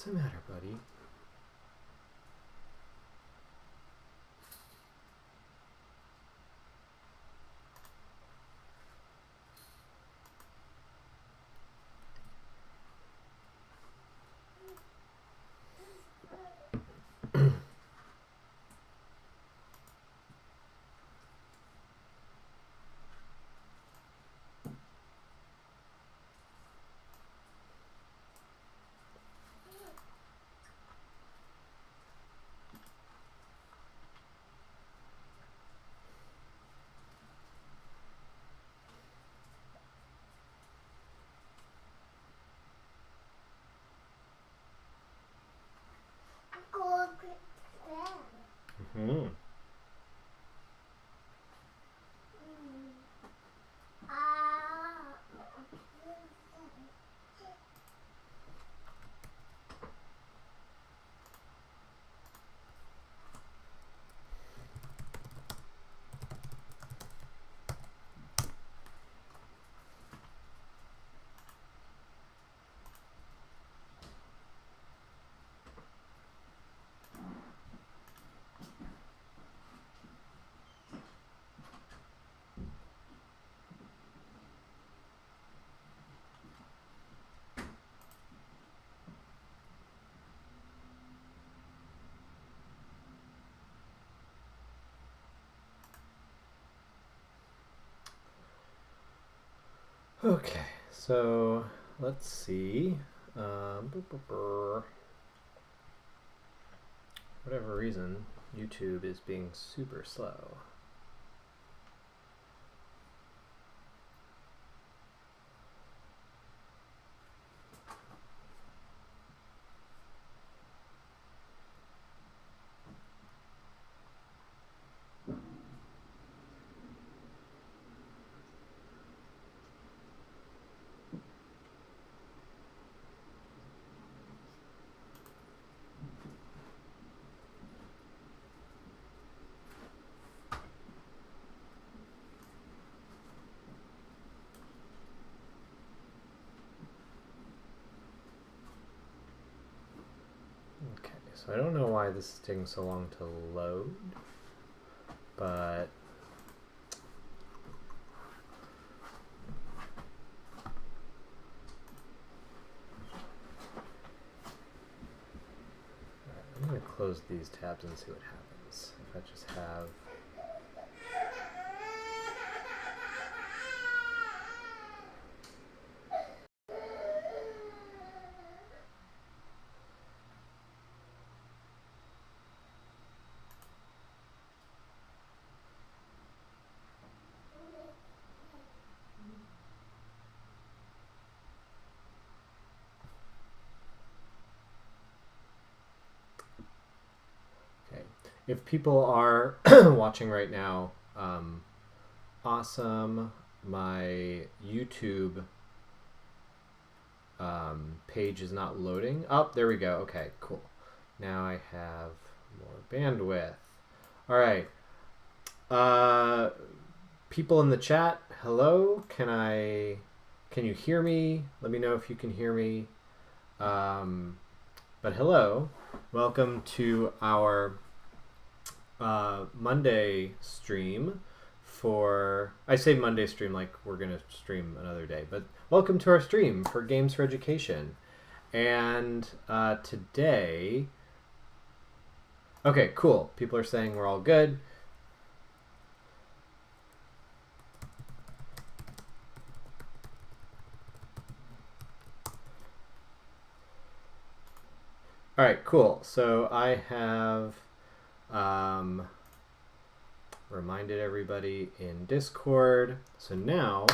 the matter, buddy? Mm-hmm. Okay, so let's see. Whatever reason, YouTube is being super slow. Okay, so I don't know why this is taking so long to load, but I'm going to close these tabs and see what happens. If I just have... Okay. If people are watching right now, awesome. My YouTube page is not loading. Oh, there we go. Okay, cool. Now I have more bandwidth. All right. People in the chat, hello. Can you hear me? Let me know if you can hear me. But hello. Welcome to our Monday stream for, I say Monday stream like we're going to stream another day, but welcome to our stream for Games for Education. And today, okay, cool. People are saying we're all good. All right, cool. So I have reminded everybody in Discord. So now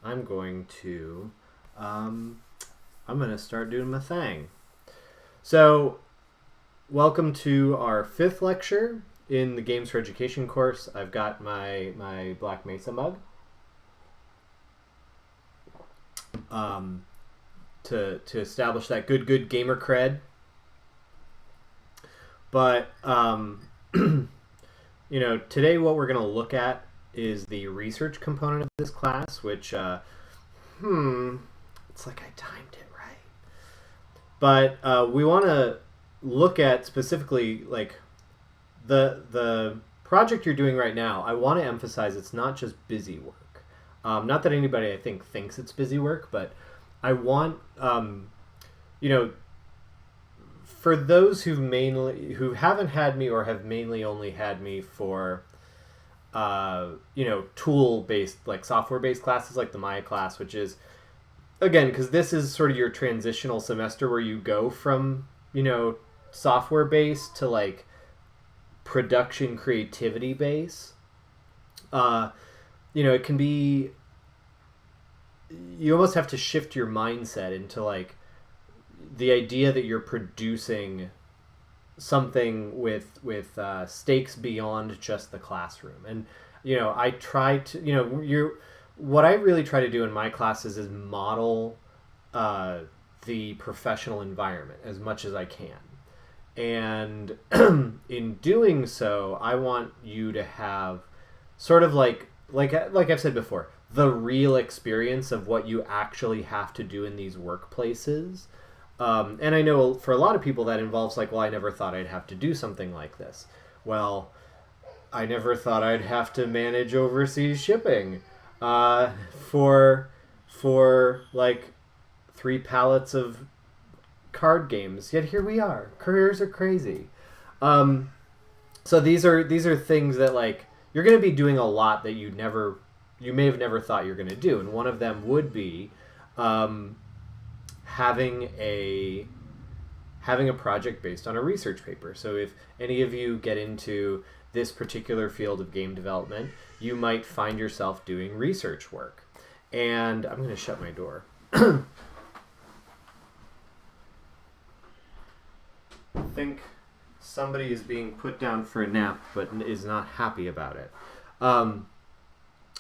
I'm going to start doing my thing. So welcome to our 5th lecture in the Games for Education course. I've got my Black Mesa mug to establish that good gamer cred. But you know, today what we're going to look at is the research component of this class, which it's like I timed it right. But we want to look at specifically like the project you're doing right now. I want to emphasize it's not just busy work. Not that anybody I think thinks it's busy work, but I want you know, for those who haven't had me or have mainly only had me for tool based like software based classes like the Maya class, which is again because this is sort of your transitional semester where you go from software based to like production creativity base. It can be, you almost have to shift your mindset into like the idea that you're producing something with stakes beyond just the classroom. And I try to what I really try to do in my classes is model the professional environment as much as I can. And in doing so, I want you to have sort of like I've said before, the real experience of what you actually have to do in these workplaces. And I know for a lot of people that involves like, well, I never thought I'd have to do something like this. Well, I never thought I'd have to manage overseas shipping for like 3 pallets of card games. Yet here we are. Careers are crazy. So these are things that like you're going to be doing a lot that you may have never thought you're going to do, and one of them would be having a project based on a research paper. So if any of you get into this particular field of game development, you might find yourself doing research work. And I'm going to shut my door. I think somebody is being put down for a nap, but is not happy about it.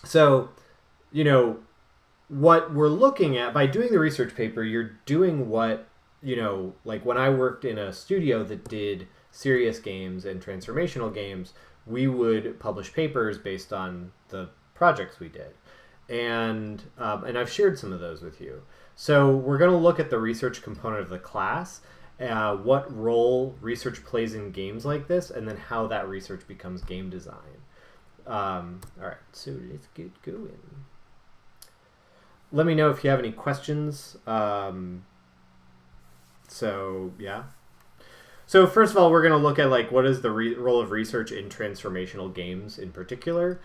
So, what we're looking at by doing the research paper, you're doing what, like when I worked in a studio that did serious games and transformational games, we would publish papers based on the projects we did. And I've shared some of those with you. So we're going to look at the research component of the class, what role research plays in games like this, and then how that research becomes game design. All right, so let's get going. Let me know if you have any questions. Yeah. So first of all, we're going to look at like what is the role of research in transformational games in particular.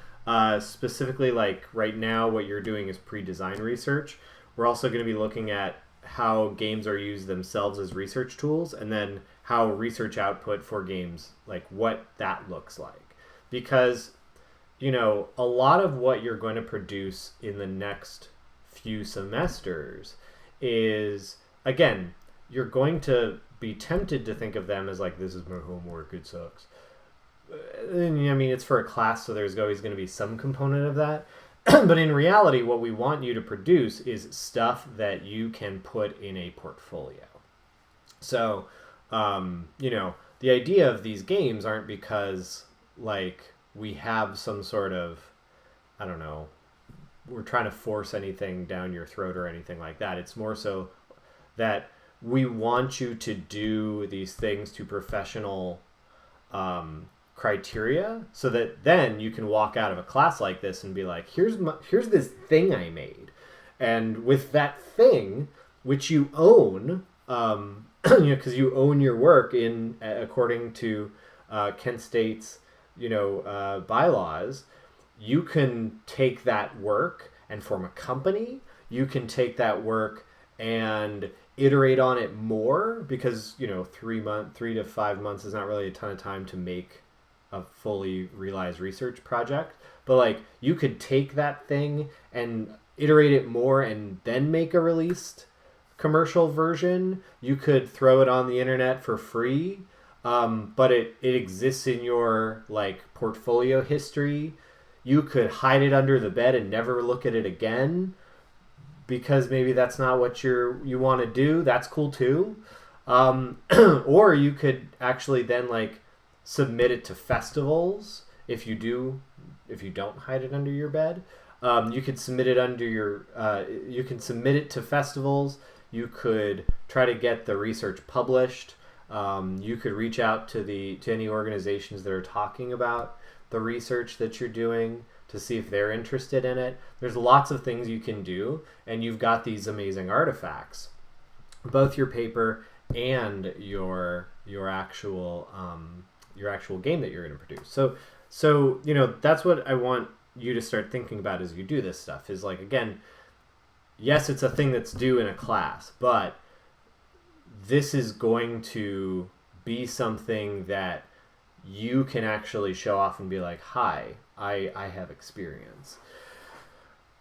Specifically, like right now, what you're doing is pre-design research. We're also going to be looking at how games are used themselves as research tools, and then how research output for games, like what that looks like. Because, a lot of what you're going to produce in the next few semesters is, again, you're going to be tempted to think of them as like, this is my homework, it sucks. And, I mean, it's for a class, so there's always going to be some component of that. But in reality, what we want you to produce is stuff that you can put in a portfolio. So, the idea of these games aren't because, like, we have some sort of, I don't know, we're trying to force anything down your throat or anything like that. It's more so that we want you to do these things to professional criteria, so that then you can walk out of a class like this and be like, here's this thing I made, and with that thing, which you own, because you own your work in according to Kent State's bylaws, you can take that work and form a company. You can take that work and iterate on it more, because 3 to 5 months is not really a ton of time to make a fully realized research project. But like, you could take that thing and iterate it more and then make a released commercial version. You could throw it on the internet for free, but it exists in your like portfolio history. You could hide it under the bed and never look at it again, because maybe that's not what you want to do. That's cool too. Or you could actually then like submit it to festivals. If you don't hide it under your bed, you could submit it you can submit it to festivals. You could try to get the research published. You could reach out to any organizations that are talking about the research that you're doing to see if they're interested in it. There's lots of things you can do, and you've got these amazing artifacts, both your paper and your actual game that you're going to produce. So that's what I want you to start thinking about as you do this stuff. Is like, again, yes, it's a thing that's due in a class, but this is going to be something that you can actually show off and be like, hi, I have experience.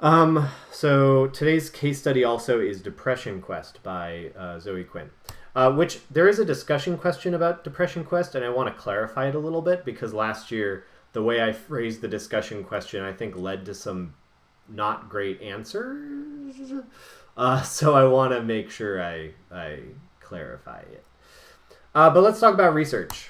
So today's case study also is Depression Quest by Zoe Quinn, which there is a discussion question about Depression Quest, and I want to clarify it a little bit because last year the way I phrased the discussion question I think led to some not great answers. So I want to make sure I clarify it. But let's talk about research.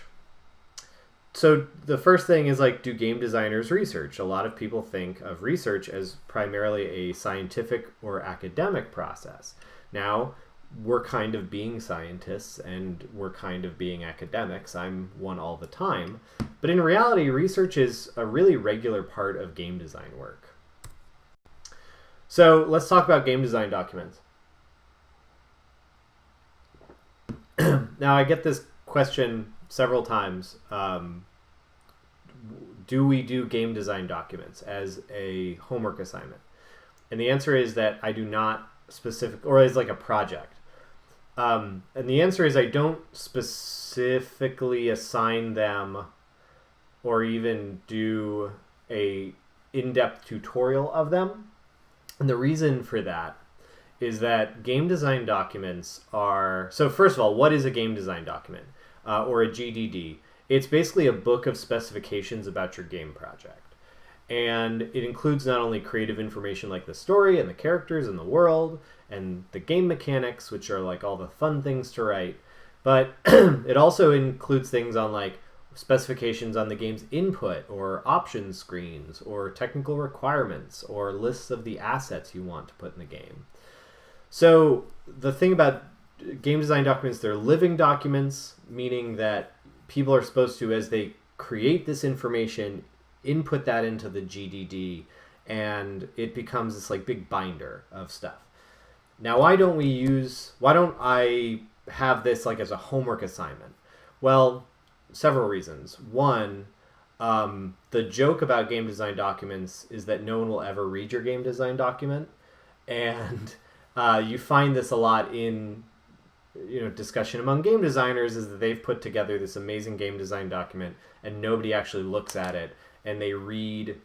So the first thing is, like, do game designers research? A lot of people think of research as primarily a scientific or academic process. Now, we're kind of being scientists and we're kind of being academics. I'm one all the time. But in reality, research is a really regular part of game design work. So let's talk about game design documents. Now, I get this question several times. Do we do game design documents as a homework assignment? And the answer is that I do not or as like a project. And the answer is I don't specifically assign them or even do a in-depth tutorial of them. And the reason for that is that game design documents are... So first of all, what is a game design document or a GDD? It's basically a book of specifications about your game project. And it includes not only creative information like the story and the characters and the world and the game mechanics, which are like all the fun things to write, but it also includes things on like specifications on the game's input or option screens or technical requirements or lists of the assets you want to put in the game. So the thing about game design documents, they're living documents, meaning that people are supposed to, as they create this information, input that into the GDD, and it becomes this like big binder of stuff. Now, why don't I have this like as a homework assignment? Well, several reasons. One, the joke about game design documents is that no one will ever read your game design document, and you find this a lot in discussion among game designers, is that they've put together this amazing game design document and nobody actually looks at it, and they read,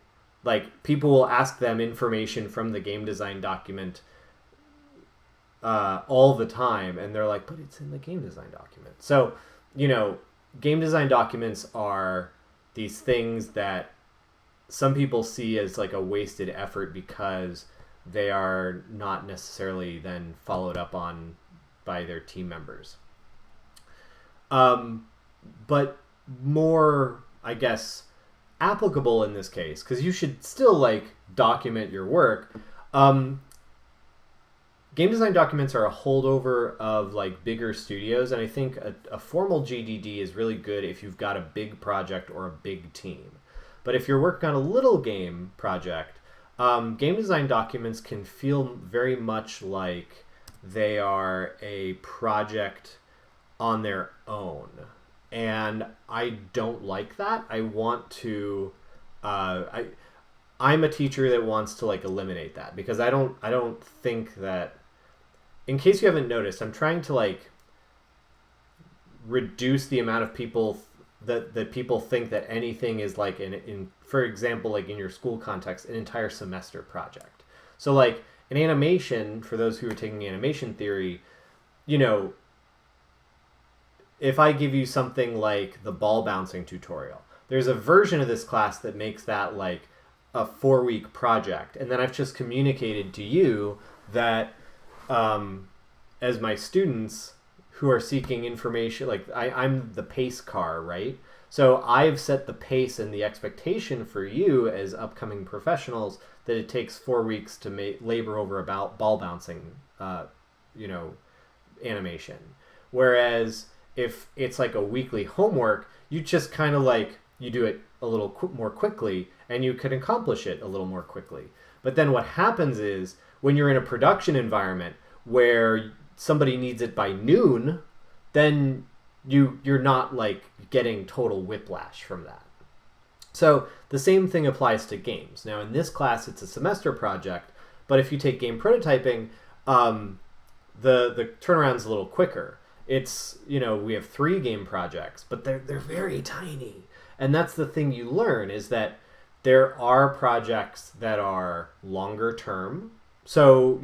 like, people will ask them information from the game design document all the time, and they're like, but it's in the game design document. So, game design documents are these things that some people see as like a wasted effort because they are not necessarily then followed up on by their team members. But more, I guess, applicable in this case, because you should still like document your work. Game design documents are a holdover of like bigger studios, and I think a formal GDD is really good if you've got a big project or a big team. But if you're working on a little game project, game design documents can feel very much like they are a project on their own. And I don't like that. I want to... I'm a teacher that wants to like eliminate that, because I don't think that... In case you haven't noticed, I'm trying to like reduce the amount of people that people think that anything is like in for example, like in your school context, an entire semester project. So like an animation, for those who are taking animation theory, if I give you something like the ball bouncing tutorial, there's a version of this class that makes that like a 4-week project. And then I've just communicated to you that as my students who are seeking information, like I'm the pace car, right? So I've set the pace and the expectation for you as upcoming professionals that it takes 4 weeks to labor over about ball bouncing, animation. Whereas if it's like a weekly homework, you just kind of like, you do it a little more quickly and you can accomplish it a little more quickly. But then what happens is when you're in a production environment where somebody needs it by noon, then you're not like getting total whiplash from that. So the same thing applies to games. Now in this class, it's a semester project, but if you take game prototyping, the turnaround's a little quicker. It's, we have 3 game projects, but they're very tiny. And that's the thing you learn, is that there are projects that are longer term. So,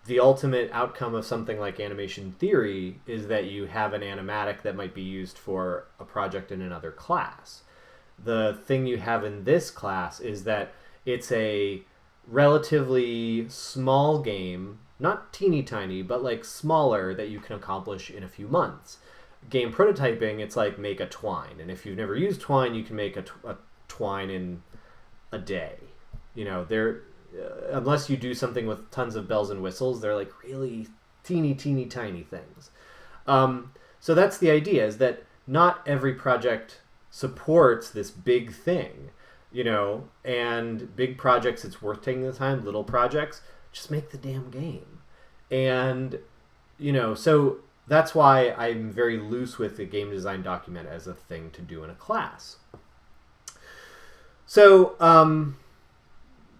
the ultimate outcome of something like animation theory is that you have an animatic that might be used for a project in another class. The thing you have in this class is that it's a relatively small game, not teeny tiny, but like smaller, that you can accomplish in a few months. Game prototyping, it's like make a twine. And if you've never used twine, you can make a twine in a day. Unless you do something with tons of bells and whistles, they're like really teeny tiny things. So that's the idea, is that not every project supports this big thing, and big projects, it's worth taking the time. Little projects, just make the damn game. And, so that's why I'm very loose with the game design document as a thing to do in a class. So,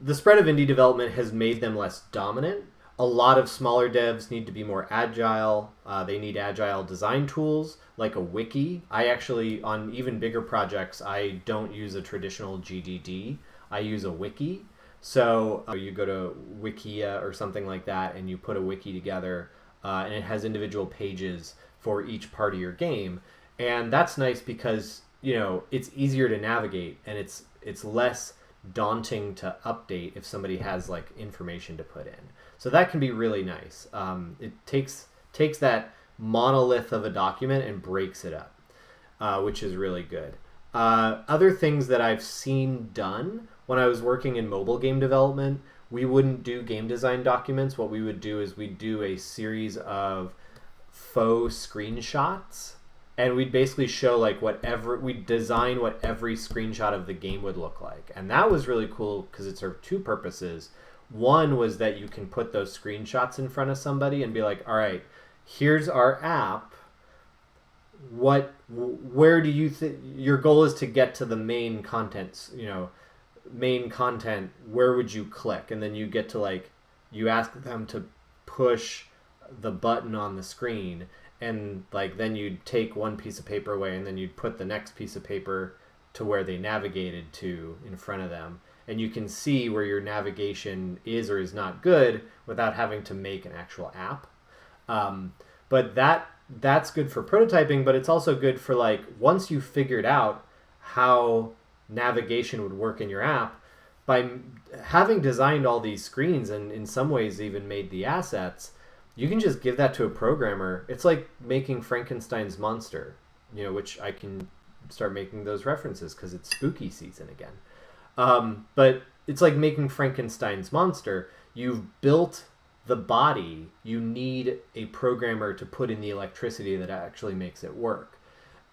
the spread of indie development has made them less dominant. A lot of smaller devs need to be more agile. They need agile design tools like a wiki. I actually, on even bigger projects, I don't use a traditional GDD. I use a wiki. So you go to Wikia or something like that, and you put a wiki together, and it has individual pages for each part of your game. And that's nice because, it's easier to navigate, and it's less daunting to update if somebody has like information to put in. So that can be really nice. It takes that monolith of a document and breaks it up, which is really good. Other things that I've seen done when I was working in mobile game development, we wouldn't do game design documents. What we would do is we'd do a series of faux screenshots, and we'd basically show like we'd design what every screenshot of the game would look like. And that was really cool because it served 2 purposes. One was that you can put those screenshots in front of somebody and be like, all right, here's our app. Where do you think your goal is to get to the main contents, main content, where would you click? And then you get to you ask them to push the button on the screen, and then you'd take one piece of paper away, and then you'd put the next piece of paper to where they navigated to in front of them. And you can see where your navigation is or is not good without having to make an actual app. But that's good for prototyping, but it's also good for once you figured out how navigation would work in your app, by having designed all these screens and in some ways even made the assets, you can just give that to a programmer. It's like making Frankenstein's monster, which I can start making those references because it's spooky season again. But it's like making Frankenstein's monster. You've built the body. You need a programmer to put in the electricity that actually makes it work.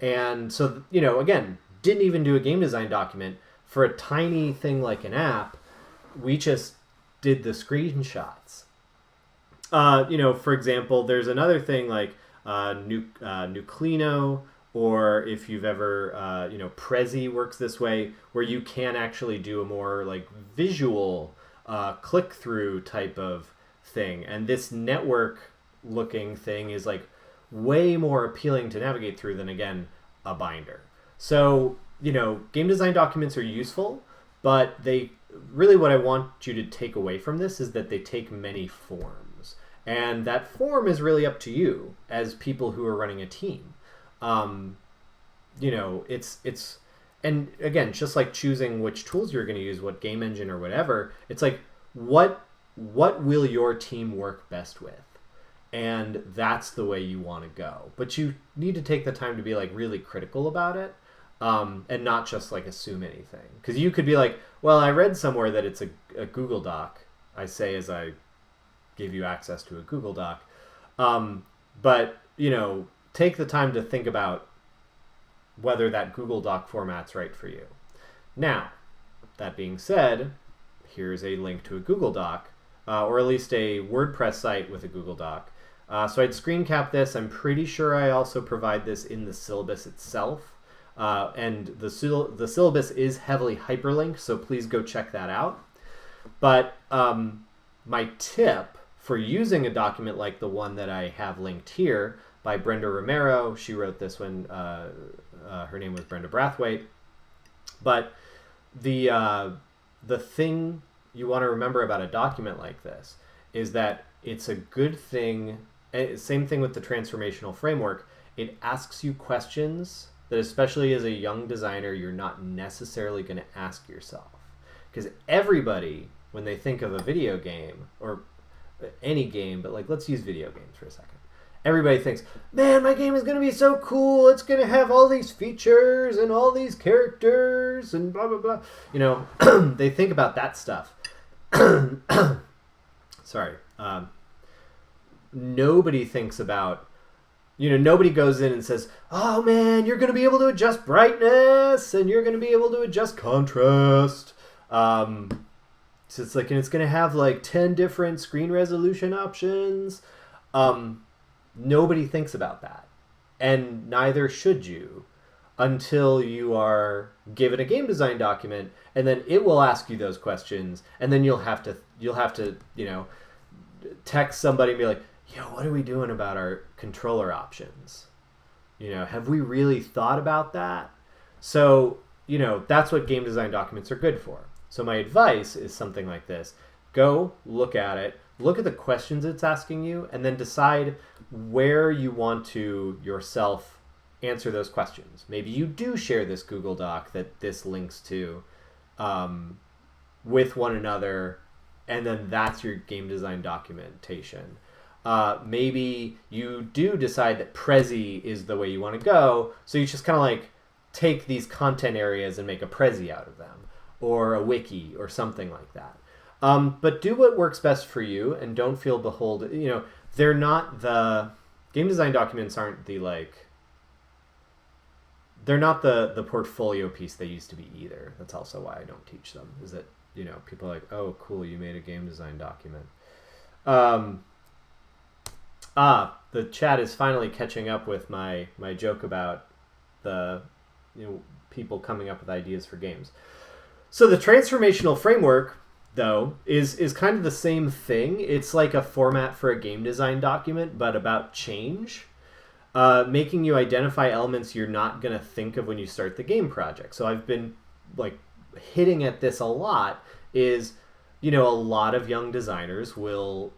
And so, again, didn't even do a game design document. For a tiny thing like an app, we just did the screenshots. For example, there's another thing like Nuclino, or if you've ever, Prezi works this way, where you can actually do a more visual click-through type of thing. And this network-looking thing is way more appealing to navigate through than, again, a binder. So, game design documents are useful, but really what I want you to take away from this is that they take many forms. And that form is really up to you as people who are running a team. It's and again, just like choosing which tools you're going to use, what game engine or whatever, it's what will your team work best with? And that's the way you want to go. But you need to take the time to be really critical about it, and not just assume anything. Because you could be well, I read somewhere that it's a Google Doc. I say as I give you access to a Google Doc. But, take the time to think about whether that Google Doc format's right for you. Now, that being said, here's a link to a Google Doc, or at least a WordPress site with a Google Doc. So I'd screen cap this. I'm pretty sure I also provide this in the syllabus itself. And the syllabus is heavily hyperlinked, so please go check that out. But my tip for using a document like the one that I have linked here by Brenda Romero, she wrote this when her name was Brenda Brathwaite. But the thing you want to remember about a document like this is that it's a good thing. Same thing with the transformational framework. It asks you questions that, especially as a young designer, you're not necessarily going to ask yourself. Because everybody, when they think of a video game, or any game, but like let's use video games for a second. Everybody thinks, man, my game is going to be so cool. It's going to have all these features and all these characters and blah, blah, blah. They think about that stuff. Sorry. Nobody thinks about, nobody goes in and says, oh man, you're going to be able to adjust brightness and you're going to be able to adjust contrast. So it's like, and it's going to have like 10 different screen resolution options. Nobody thinks about that. And neither should you until you are given a game design document, and then it will ask you those questions, and then you'll have to text somebody and be like, yo, what are we doing about our controller options? Have we really thought about that? So, that's what game design documents are good for. So my advice is something like this. Go look at it, look at the questions it's asking you, and then decide where you want to yourself answer those questions. Maybe you do share this Google Doc that this links to with one another, and then that's your game design documentation. Maybe you do decide that Prezi is the way you want to go, so you just kind of like take these content areas and make a Prezi out of them, or a wiki, or something like that. But do what works best for you, and don't feel beholden. They're not the game design documents aren't the they're not the portfolio piece they used to be either. That's also why I don't teach them. Is that people are like, oh cool, you made a game design document. The chat is finally catching up with my joke about the people coming up with ideas for games. So the transformational framework, though, is kind of the same thing. It's like a format for a game design document, but about change, making you identify elements you're not going to think of when you start the game project. So I've been like hitting at this a lot. Is a lot of young designers will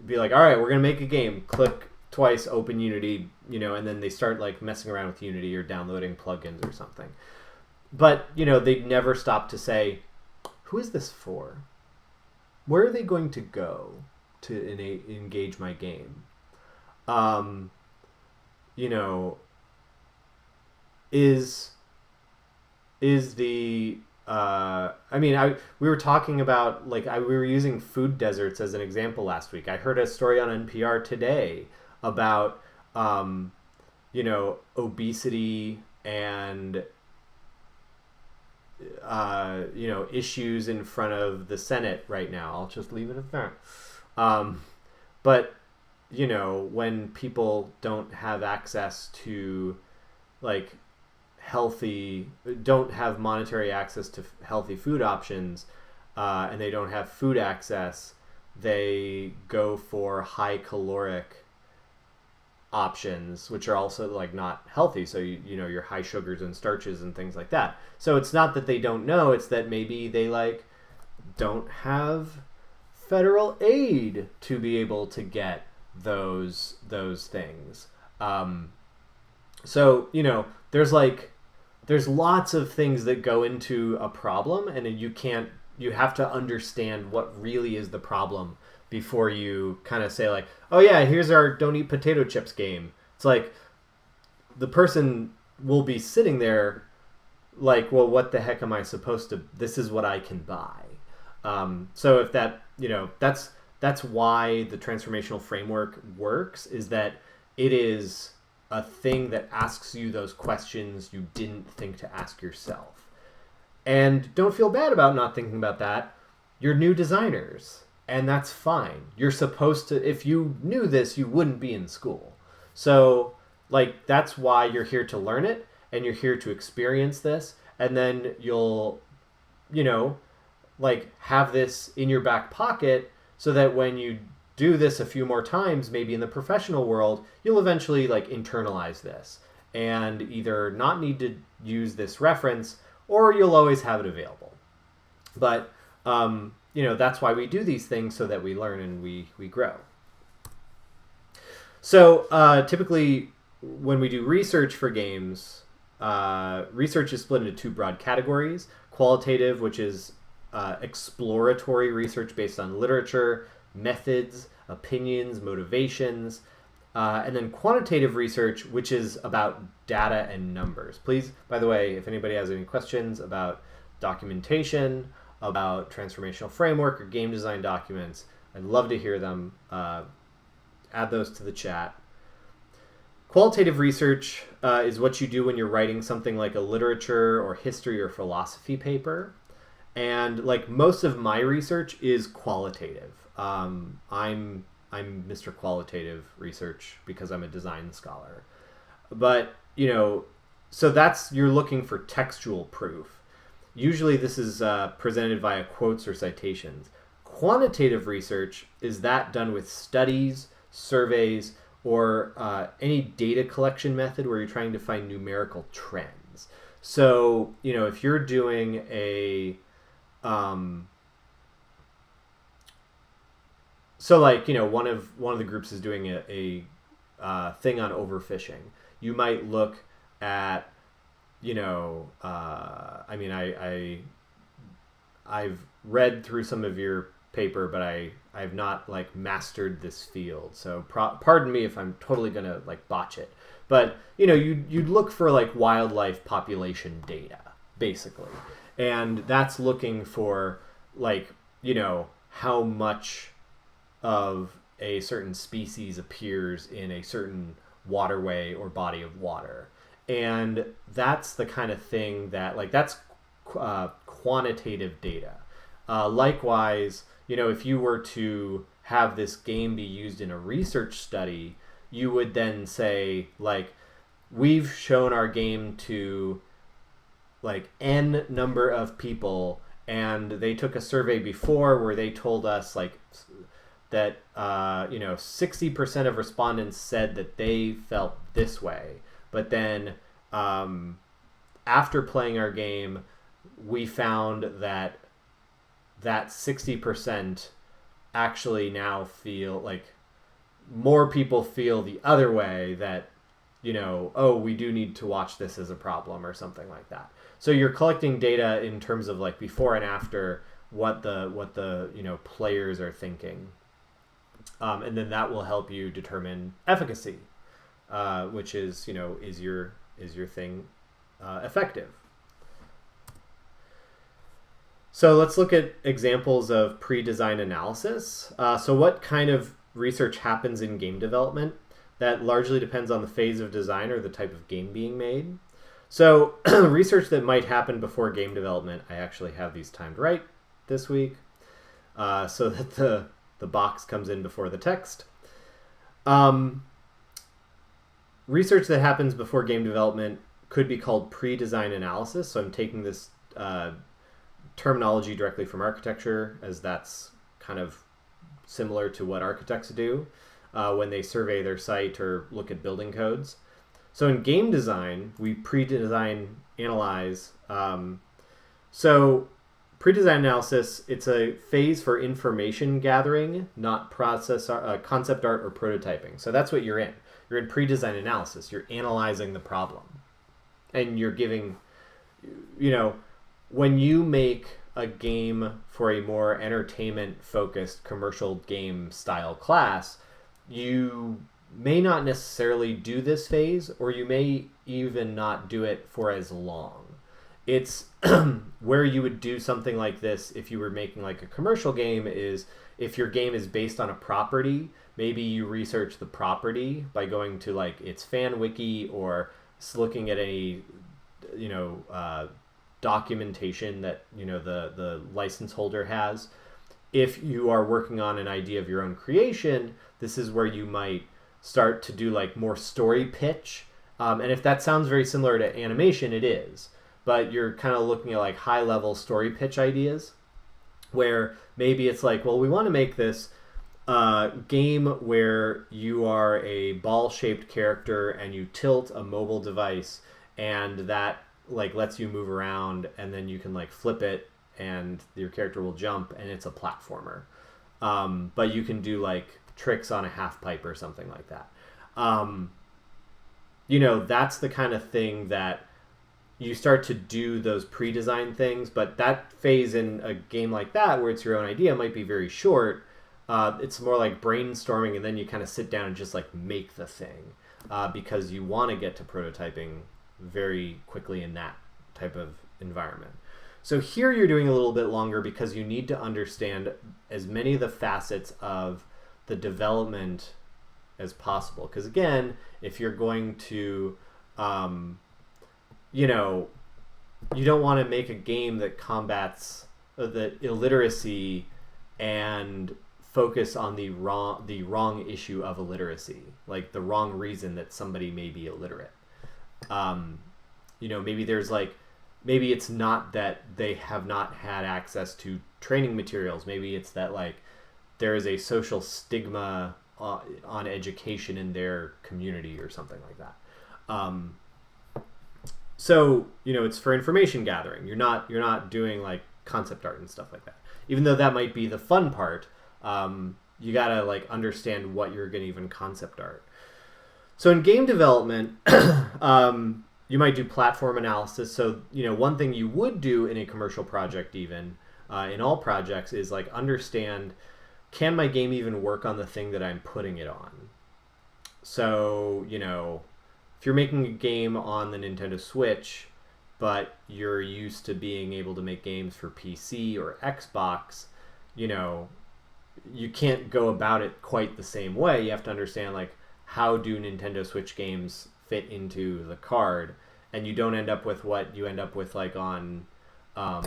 be like, all right, we're going to make a game. Click twice, open Unity, and then they start like messing around with Unity or downloading plugins or something. But they never stop to say, who is this for? Where are they going to go to engage my game? Is the we were talking about we were using food deserts as an example last week. I heard a story on NPR today about obesity and issues in front of the Senate right now. I'll just leave it at that. But when people don't have access to don't have monetary access to healthy food options, and they don't have food access, they go for high caloric options, which are also not healthy. So your high sugars and starches and things like that. So it's not that they don't know, it's that maybe they don't have federal aid to be able to get those things. So there's lots of things that go into a problem, and you have to understand what really is the problem before you kind of say oh yeah, here's our don't eat potato chips game. It's the person will be sitting there well, what the heck am I supposed to, this is what I can buy. So if that, that's why the transformational framework works, is that it is a thing that asks you those questions you didn't think to ask yourself. And don't feel bad about not thinking about that. You're new designers, and that's fine. You're supposed to, if you knew this, you wouldn't be in school. So, like, that's why you're here to learn it, and you're here to experience this, and then you'll, you know, like, have this in your back pocket so that when you do this a few more times, maybe in the professional world, you'll eventually, like, internalize this and either not need to use this reference, or you'll always have it available. But, you know, that's why we do these things, so that we learn and we grow. So typically when we do research for games, research is split into two broad categories. Qualitative, which is exploratory research based on literature, methods, opinions, motivations, and then quantitative research, which is about data and numbers. Please, by the way, if anybody has any questions about documentation, about transformational framework or game design documents, I'd love to hear them. Add those to the chat. Qualitative research is what you do when you're writing something like a literature or history or philosophy paper. And like most of my research is qualitative. I'm Mr. Qualitative Research because I'm a design scholar. But, you know, so that's, you're looking for textual proof. Usually this is presented via quotes or citations. Quantitative research is that done with studies, surveys, or any data collection method where you're trying to find numerical trends. So, you know, if you're doing a so like, you know, one of the groups is doing a thing on overfishing. You might look at, you know, I mean, I've read through some of your paper, but I've not like mastered this field. So pardon me if I'm totally gonna like botch it. But, you know, you'd look for like wildlife population data, basically. And that's looking for like, you know, how much of a certain species appears in a certain waterway or body of water. And that's the kind of thing that, like, that's quantitative data. Likewise, you know, if you were to have this game be used in a research study, you would then say, like, we've shown our game to, like, N number of people, and they took a survey before where they told us, like, that, you know, 60% of respondents said that they felt this way. But then after playing our game, we found that 60% actually now feel like more people feel the other way, that, you know, oh, we do need to watch this as a problem or something like that. So you're collecting data in terms of like before and after what the you know, players are thinking. And then that will help you determine efficacy, which is, you know, is your thing effective? So let's look at examples of pre-design analysis. So what kind of research happens in game development? That largely depends on the phase of design or the type of game being made. So research that might happen before game development, I actually have these timed right this week, so that the box comes in before the text. Research that happens before game development could be called pre-design analysis. So I'm taking this terminology directly from architecture, as that's kind of similar to what architects do when they survey their site or look at building codes. So in game design, we pre-design analyze. So pre-design analysis, it's a phase for information gathering, not process concept art or prototyping. So that's what you're in. You're in pre-design analysis. You're analyzing the problem. And you're giving, you know, when you make a game for a more entertainment-focused commercial game style class, you may not necessarily do this phase, or you may even not do it for as long. It's where you would do something like this if you were making like a commercial game is if your game is based on a property maybe you research the property by going to like its fan wiki or looking at any, documentation that, the license holder has. If you are working on an idea of your own creation, this is where you might start to do like more story pitch. And if that sounds very similar to animation, it is. But you're kind of looking at like high level story pitch ideas where maybe it's like, well, we want to make this game where you are a ball shaped character and you tilt a mobile device and that like lets you move around and then you can like flip it and your character will jump and it's a platformer. But you can do like tricks on a half pipe or something like that. That's the kind of thing that you start to do those pre-design things, but that phase in a game like that where it's your own idea might be very short. It's more like brainstorming and then you kind of sit down and just like make the thing because you want to get to prototyping very quickly in that type of environment. So here you're doing a little bit longer because you need to understand as many of the facets of the development as possible. Because again, if you're going to, you don't want to make a game that combats the illiteracy and focus on the wrong issue of illiteracy, like the wrong reason that somebody may be illiterate. Maybe there's like, maybe it's not that they have not had access to training materials. Maybe it's that like there is a social stigma on education in their community or something like that. So it's for information gathering. You're not doing like concept art and stuff like that. Even though that might be the fun part, you gotta like understand what you're gonna even concept art. So in game development, you might do platform analysis. So, one thing you would do in a commercial project, even in all projects, is like understand, can my game even work on the thing that I'm putting it on? So, if you're making a game on the Nintendo Switch, but you're used to being able to make games for PC or Xbox, you can't go about it quite the same way. You have to understand, like, how do Nintendo Switch games fit into the card, and you don't end up with what you end up with like on a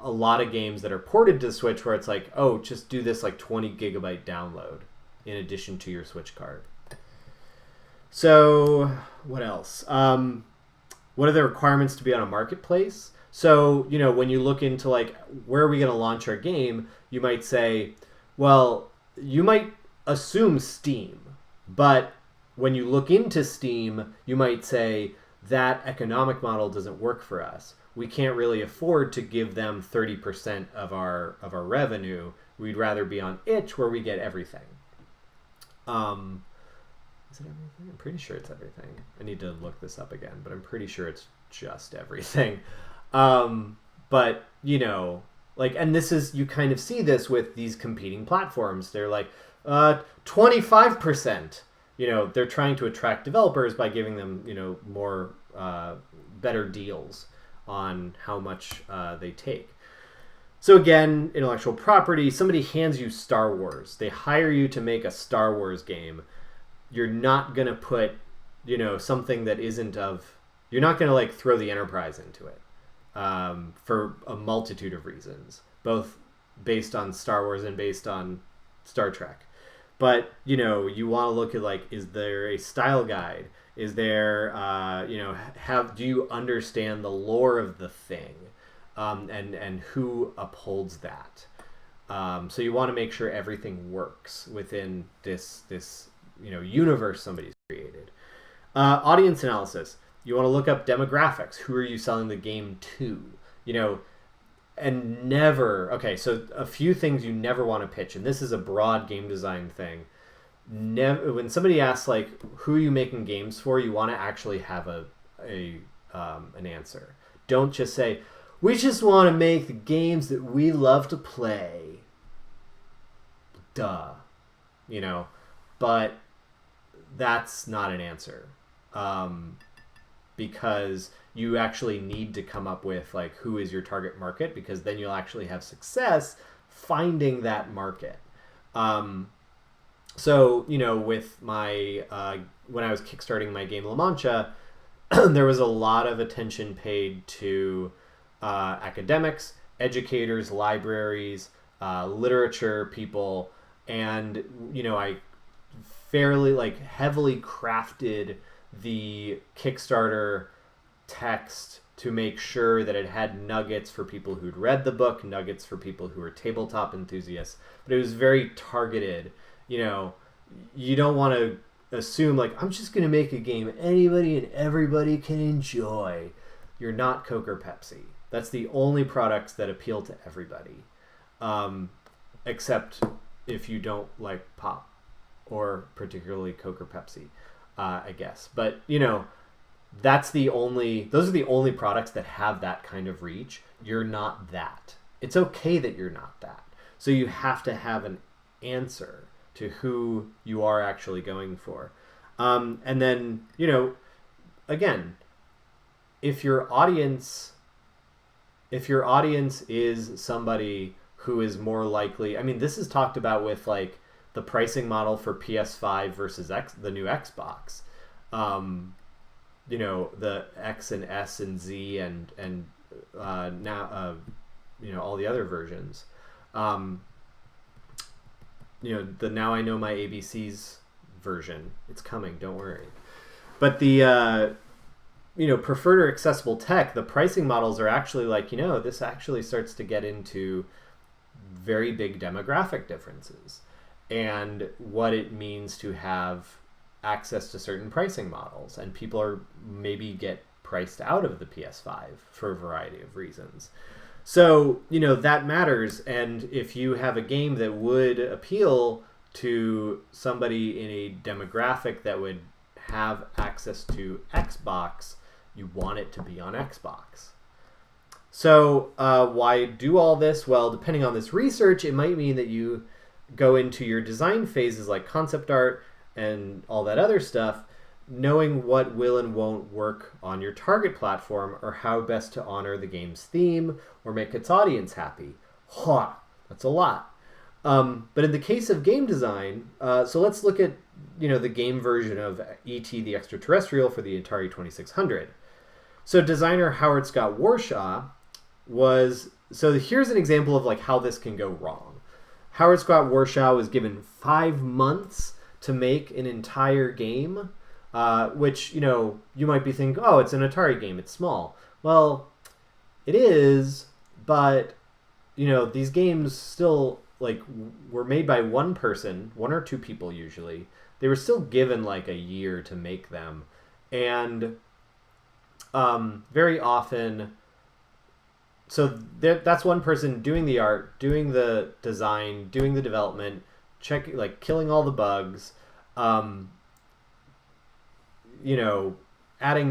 lot of games that are ported to Switch where it's like, oh, just do this like 20 gigabyte download in addition to your Switch card. So what else? What are the requirements to be on a marketplace? So when you look into like, where are we going to launch our game, you might say, well, you might assume Steam, but when you look into Steam, you might say that economic model doesn't work for us. We can't really afford to give them 30% of our revenue. We'd rather be on itch where we get everything. Is it everything? I'm pretty sure it's everything. I need to look this up again, but I'm pretty sure it's just everything. But like, and this is, you kind of see this with these competing platforms. They're like 25%. They're trying to attract developers by giving them, more better deals on how much they take. So again, intellectual property, somebody hands you Star Wars. They hire you to make a Star Wars game. You're not going to put, something that isn't of, you're not going to like throw the Enterprise into it for a multitude of reasons, both based on Star Wars and based on Star Trek. But, you want to look at like, is there a style guide? Is there, do you understand the lore of the thing? And who upholds that? So you want to make sure everything works within this universe somebody's created. Audience analysis. You want to look up demographics. Who are you selling the game to? And never, okay, so a few things you never want to pitch, and this is a broad game design thing. Never, when somebody asks like, who are you making games for, you want to actually have an answer. Don't just say, we just want to make the games that we love to play. Duh. But that's not an answer. Because you actually need to come up with like, who is your target market, because then you'll actually have success finding that market. So, with my when I was kickstarting my game La Mancha, there was a lot of attention paid to academics, educators, libraries, literature people, and I fairly heavily crafted the Kickstarter text to make sure that it had nuggets for people who'd read the book, nuggets for people who were tabletop enthusiasts, but it was very targeted. You don't want to assume I'm just going to make a game anybody and everybody can enjoy. You're not Coke or Pepsi. That's the only products that appeal to everybody, except if you don't like pop or particularly Coke or Pepsi, I guess. But those are the only products that have that kind of reach. You're not that. It's okay that you're not that. So you have to have an answer to who you are actually going for. And then, again, if your audience is somebody who is more likely, this is talked about with the pricing model for PS5 versus the new Xbox. The X and S and Z and now all the other versions. The Now I Know My ABCs version. It's coming, don't worry. But the preferred or accessible tech, the pricing models are actually this actually starts to get into very big demographic differences and what it means to have access to certain pricing models, and people are maybe get priced out of the PS5 for a variety of reasons. So, that matters. And if you have a game that would appeal to somebody in a demographic that would have access to Xbox, you want it to be on Xbox. So why do all this? Well, depending on this research, it might mean that you go into your design phases like concept art and all that other stuff, knowing what will and won't work on your target platform or how best to honor the game's theme or make its audience happy. That's a lot. But in the case of game design, so let's look at the game version of E.T. the Extraterrestrial for the Atari 2600. So designer Howard Scott Warshaw here's an example of how this can go wrong. Howard Scott Warshaw was given 5 months to make an entire game, which, you might be thinking, oh, it's an Atari game, it's small. Well, it is, but, these games still, were made by one person, one or two people usually. They were still given, a year to make them. And very often, so that's one person doing the art, doing the design, doing the development, killing all the bugs, adding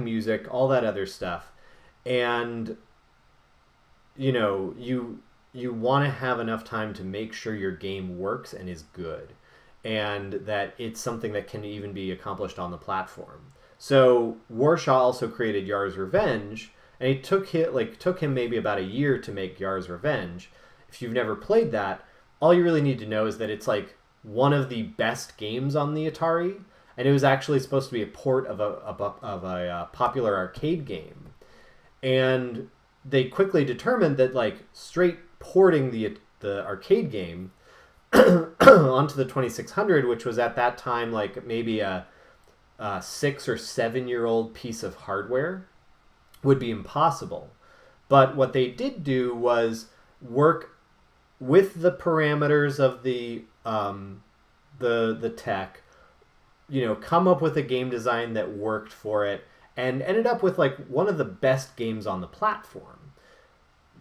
music, all that other stuff. And, you want to have enough time to make sure your game works and is good, and that it's something that can even be accomplished on the platform. So Warshaw also created Yar's Revenge, and it took him maybe about a year to make Yar's Revenge. If you've never played that, all you really need to know is that it's one of the best games on the Atari, and it was actually supposed to be a port of a popular arcade game. And they quickly determined that straight porting the arcade game onto the 2600, which was at that time maybe a 6 or 7 year old piece of hardware, would be impossible. But what they did do was work with the parameters of the tech, come up with a game design that worked for it, and ended up with one of the best games on the platform.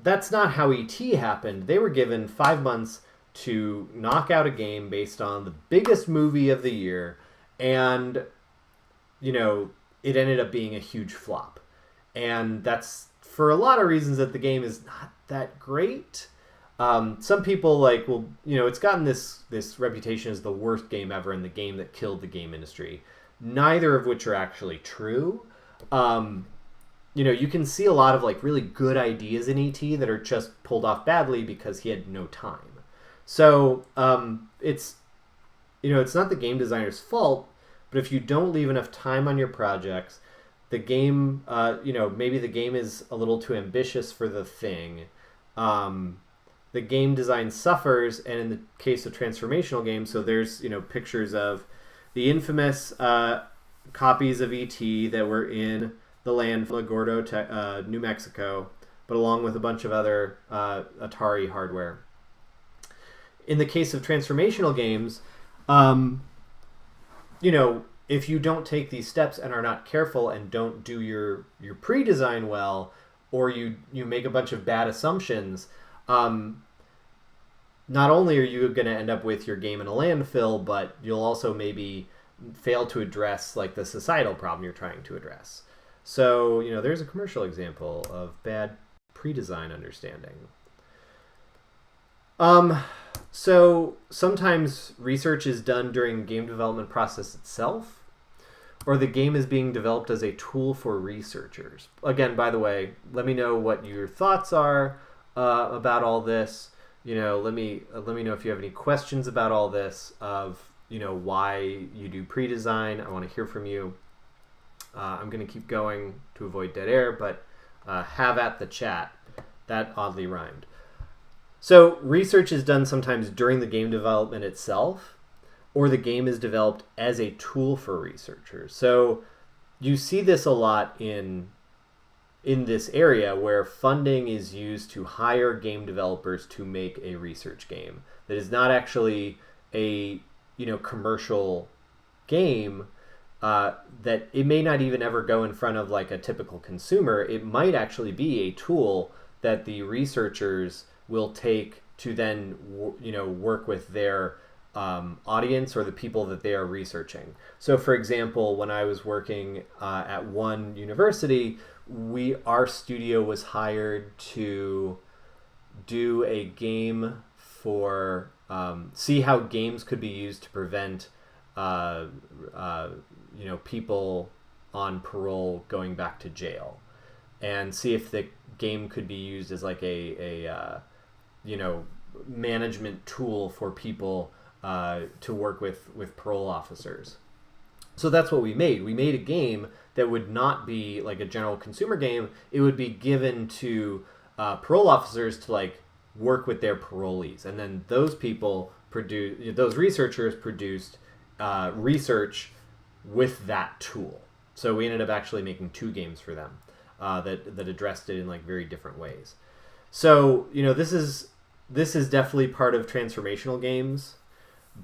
That's not how E.T. happened. They were given 5 months to knock out a game based on the biggest movie of the year, and it ended up being a huge flop. And that's for a lot of reasons that the game is not that great. Some people it's gotten this reputation as the worst game ever and the game that killed the game industry. Neither of which are actually true. You can see a lot of really good ideas in E.T. that are just pulled off badly because he had no time. So it's it's not the game designer's fault, but if you don't leave enough time on your projects, the game, maybe the game is a little too ambitious for the thing. The game design suffers, and in the case of transformational games, so there's pictures of the infamous copies of ET that were in the land from Gordo, New Mexico, but along with a bunch of other Atari hardware. In the case of transformational games, if you don't take these steps and are not careful and don't do your pre-design well, or you make a bunch of bad assumptions, not only are you going to end up with your game in a landfill, but you'll also maybe fail to address like the societal problem you're trying to address. So, there's a commercial example of bad pre-design understanding. So sometimes research is done during game development process itself, or the game is being developed as a tool for researchers. Again, by the way, let me know what your thoughts are about all this. Let me know if you have any questions about all this, of why you do pre-design. I want to hear from you. I'm going to keep going to avoid dead air, but have at the chat. That oddly rhymed. So research is done sometimes during the game development itself, or the game is developed as a tool for researchers. So you see this a lot in this area where funding is used to hire game developers to make a research game that is not actually a commercial game, that it may not even ever go in front of like a typical consumer. It might actually be a tool that the researchers will take to then work with their audience or the people that they are researching. So for example, when I was working at one university, our studio was hired to do a game for see how games could be used to prevent people on parole going back to jail, and see if the game could be used as like a management tool for people to work with parole officers. So that's what we made. We made a game that would not be like a general consumer game. It would be given to parole officers to like work with their parolees, and then those researchers produced research with that tool. So we ended up actually making 2 games for them that addressed it in like very different ways. So this is definitely part of transformational games,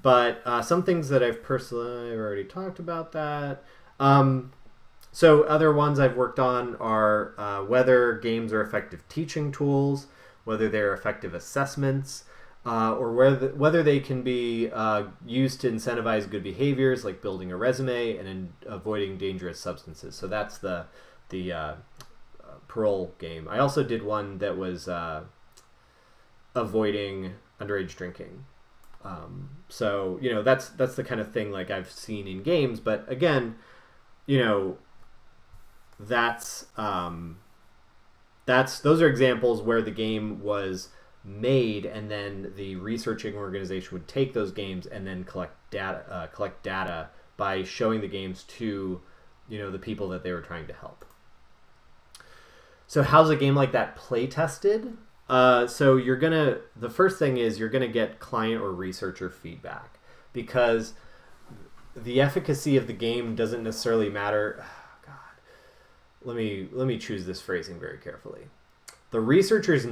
but some things that I've already talked about that. So other ones I've worked on are whether games are effective teaching tools, whether they're effective assessments, or whether they can be used to incentivize good behaviors like building a resume and avoiding dangerous substances. So that's the parole game. I also did one that was avoiding underage drinking. So that's the kind of thing like I've seen in games, but again, those are examples where the game was made, and then the researching organization would take those games and then collect data by showing the games to the people that they were trying to help. So how's a game like that play tested? So the first thing is you're gonna get client or researcher feedback, because the efficacy of the game doesn't necessarily matter. Let me choose this phrasing very carefully. The researcher's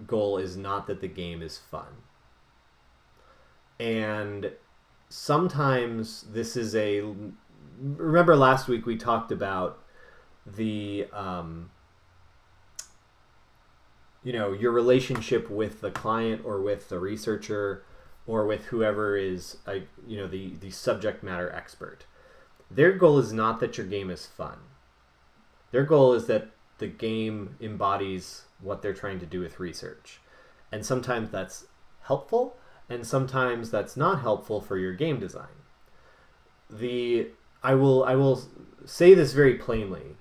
goal is not that the game is fun. And sometimes this is remember last week we talked about the, your relationship with the client or with the researcher or with whoever is, the subject matter expert. Their goal is not that your game is fun. Their goal is that the game embodies what they're trying to do with research. And sometimes that's helpful, and sometimes that's not helpful for your game design. I will say this very plainly.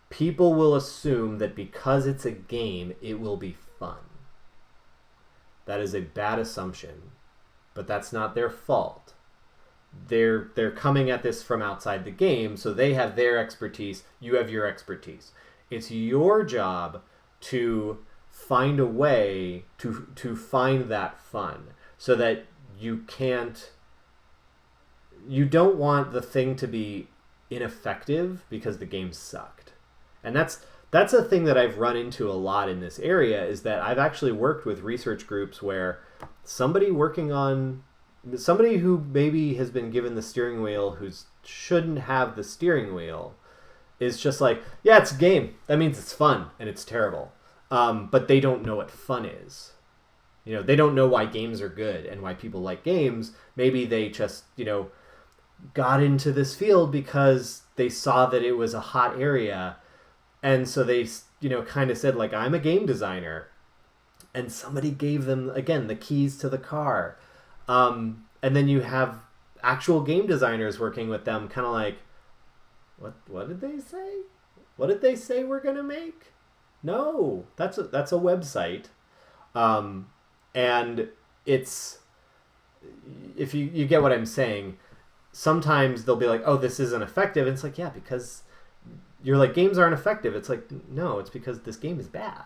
People will assume that because it's a game, it will be fun. That is a bad assumption. but that's not their fault. They're coming at this from outside the game, so they have their expertise, you have your expertise. It's your job to find a way to find that fun, so that you don't want the thing to be ineffective because the game sucked. And that's a thing that I've run into a lot in this area, is that I've actually worked with research groups where somebody who maybe has been given the steering wheel who shouldn't have the steering wheel is just like, yeah, it's a game. That means it's fun, and it's terrible. But they don't know what fun is. They don't know why games are good and why people like games. Maybe they just, got into this field because they saw that it was a hot area. And so they, kind of said, like, I'm a game designer. And somebody gave them, again, the keys to the car. And then you have actual game designers working with them, kind of like, what did they say? What did they say we're going to make? No, that's a website. And it's, if you get what I'm saying, sometimes they'll be like, oh, this isn't effective. And it's like, yeah, because you're like, games aren't effective. It's like, no, it's because this game is bad.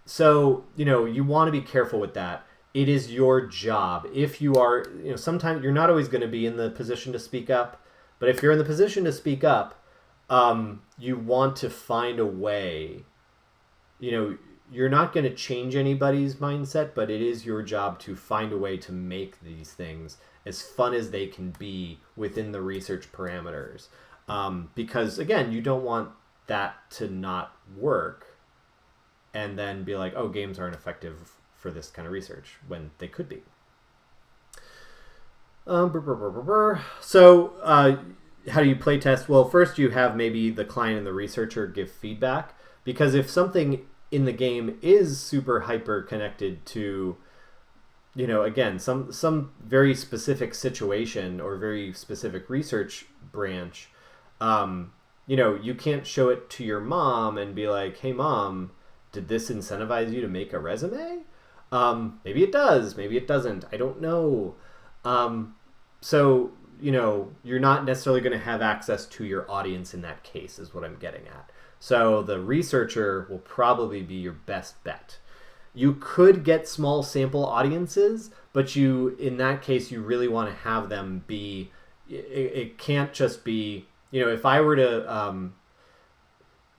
So, you want to be careful with that. It is your job. If you are, sometimes you're not always going to be in the position to speak up, but if you're in the position to speak up, you want to find a way. You're not going to change anybody's mindset, but it is your job to find a way to make these things as fun as they can be within the research parameters. Because, again, you don't want that to not work and then be like, oh, games aren't effective for this kind of research, when they could be. So how do you play test? Well, first you have maybe the client and the researcher give feedback, because if something in the game is super hyper connected to, again, some very specific situation or very specific research branch, you can't show it to your mom and be like, hey mom, did this incentivize you to make a resume? Maybe it does, maybe it doesn't, I don't know. So, you're not necessarily going to have access to your audience in that case, is what I'm getting at. So the researcher will probably be your best bet. You could get small sample audiences, but in that case, you really want to have them be, it can't just be, if I were to,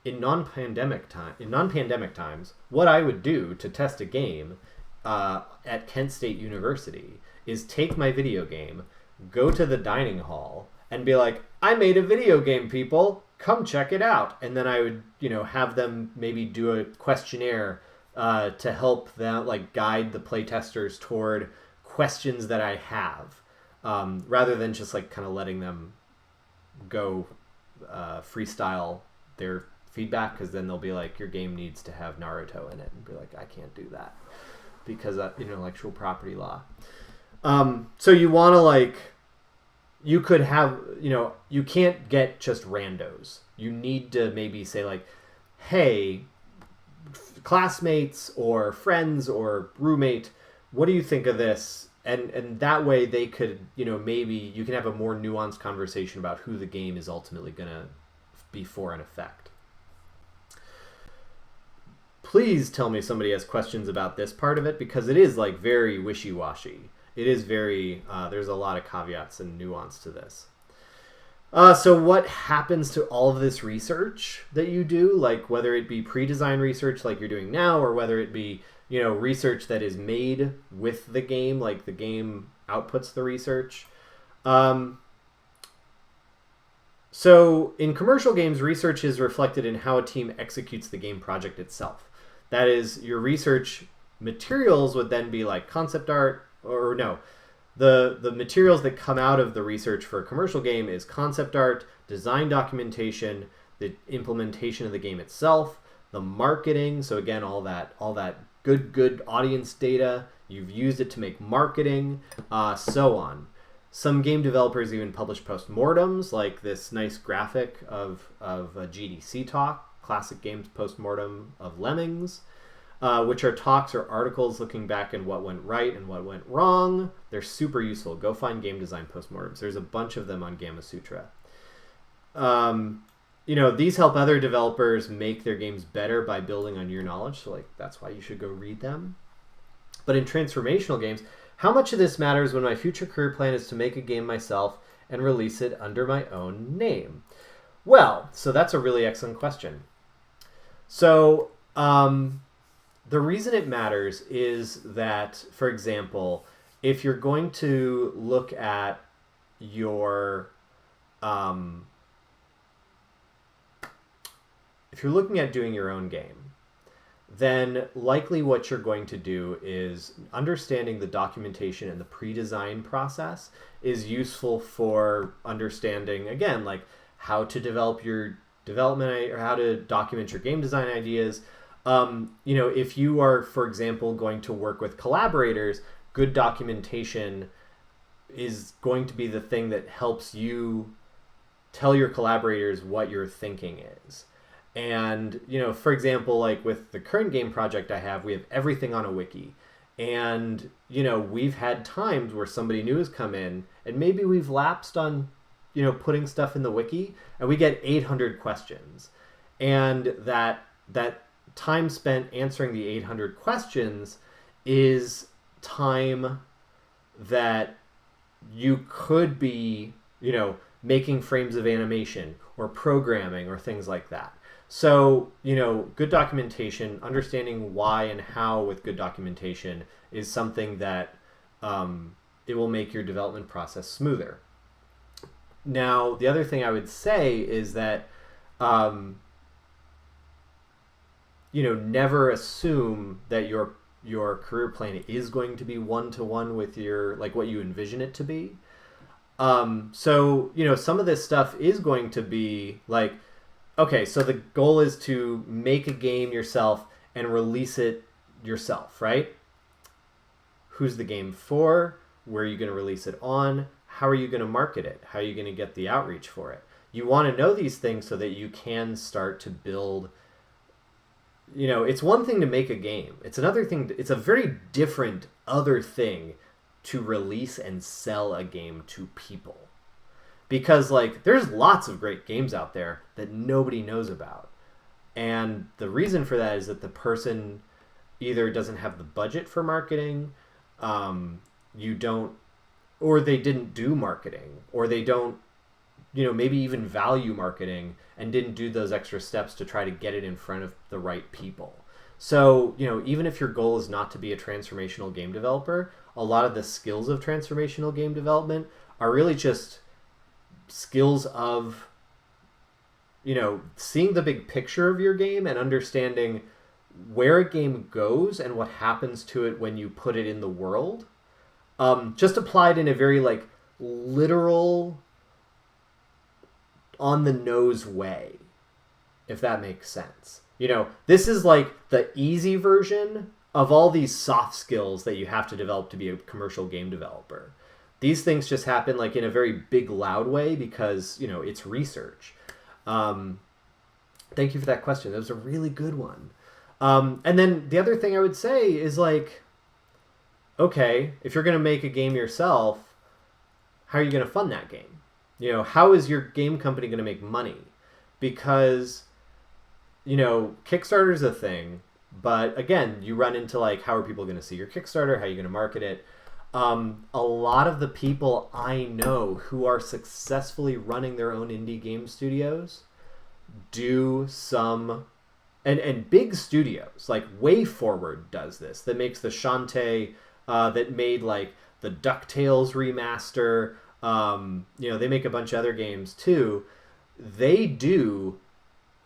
in non-pandemic times, what I would do to test a game at Kent State University is take my video game, go to the dining hall, and be like, I made a video game, people. Come check it out. And then I would, have them maybe do a questionnaire to help them, like, guide the playtesters toward questions that I have, rather than just, like, kind of letting them go freestyle their feedback, because then they'll be like, your game needs to have Naruto in it, and be like, I can't do that because of intellectual property law. So you want to, you could have, you can't get just randos. You need to maybe say, like, hey, classmates or friends or roommate, what do you think of this? And that way they could, maybe you can have a more nuanced conversation about who the game is ultimately going to be for in effect. Please tell me somebody has questions about this part of it, because it is, very wishy-washy. It is very, there's a lot of caveats and nuance to this. So what happens to all of this research that you do, whether it be pre-design research like you're doing now, or whether it be, research that is made with the game, like the game outputs the research. So in commercial games, research is reflected in how a team executes the game project itself. That is, your research materials would then be like concept art, or no, the materials that come out of the research for a commercial game is concept art, design documentation, the implementation of the game itself, the marketing. So again, all that good audience data, you've used it to make marketing, so on. Some game developers even publish postmortems, like this nice graphic of a GDC talk, Classic Games Postmortem of Lemmings. which are talks or articles looking back at what went right and what went wrong. They're super useful. Go find game design postmortems. There's a bunch of them on Gamma Sutra. These help other developers make their games better by building on your knowledge. So that's why you should go read them. But in transformational games, how much of this matters when my future career plan is to make a game myself and release it under my own name? Well, so that's a really excellent question. So the reason it matters is that, for example, if you're going to look at your if you're looking at doing your own game, then likely what you're going to do is understanding the documentation and the pre-design process is useful for understanding, again, like how to develop your development or how to document your game design ideas. If you are, for example, going to work with collaborators, good documentation is going to be the thing that helps you tell your collaborators what your thinking is. And, for example, like with the current game project I have, we have everything on a wiki. And, we've had times where somebody new has come in and maybe we've lapsed on, putting stuff in the wiki and we get 800 questions. And that time spent answering the 800 questions is time that you could be, making frames of animation or programming or things like that. So, good documentation, understanding why and how with good documentation is something that it will make your development process smoother. Now, the other thing I would say is that, never assume that your career plan is going to be one-to-one with your, like what you envision it to be. So, some of this stuff is going to be like, okay, so the goal is to make a game yourself and release it yourself, right? Who's the game for? Where are you going to release it on? How are you going to market it? How are you going to get the outreach for it? You want to know these things so that you can start to build. It's one thing to make a game. It's another thing. It's a very different other thing to release and sell a game to people. Because there's lots of great games out there that nobody knows about. And the reason for that is that the person either doesn't have the budget for marketing, or they didn't do marketing, or they don't, maybe even value marketing and didn't do those extra steps to try to get it in front of the right people. So, even if your goal is not to be a transformational game developer, a lot of the skills of transformational game development are really just skills of, seeing the big picture of your game and understanding where a game goes and what happens to it when you put it in the world. Just applied in a very literal, on the nose way, if that makes sense. This is the easy version of all these soft skills that you have to develop to be a commercial game developer. These things just happen in a very big, loud way because, it's research. Thank you for that question. That was a really good one. And then the other thing I would say is okay, if you're going to make a game yourself, how are you going to fund that game? How is your game company going to make money? Because, Kickstarter is a thing, but again, you run into how are people going to see your Kickstarter? How are you going to market it? A lot of the people I know who are successfully running their own indie game studios do some, and big studios, Way Forward does this, that makes the Shantae, that made the DuckTales remaster, they make a bunch of other games too. They do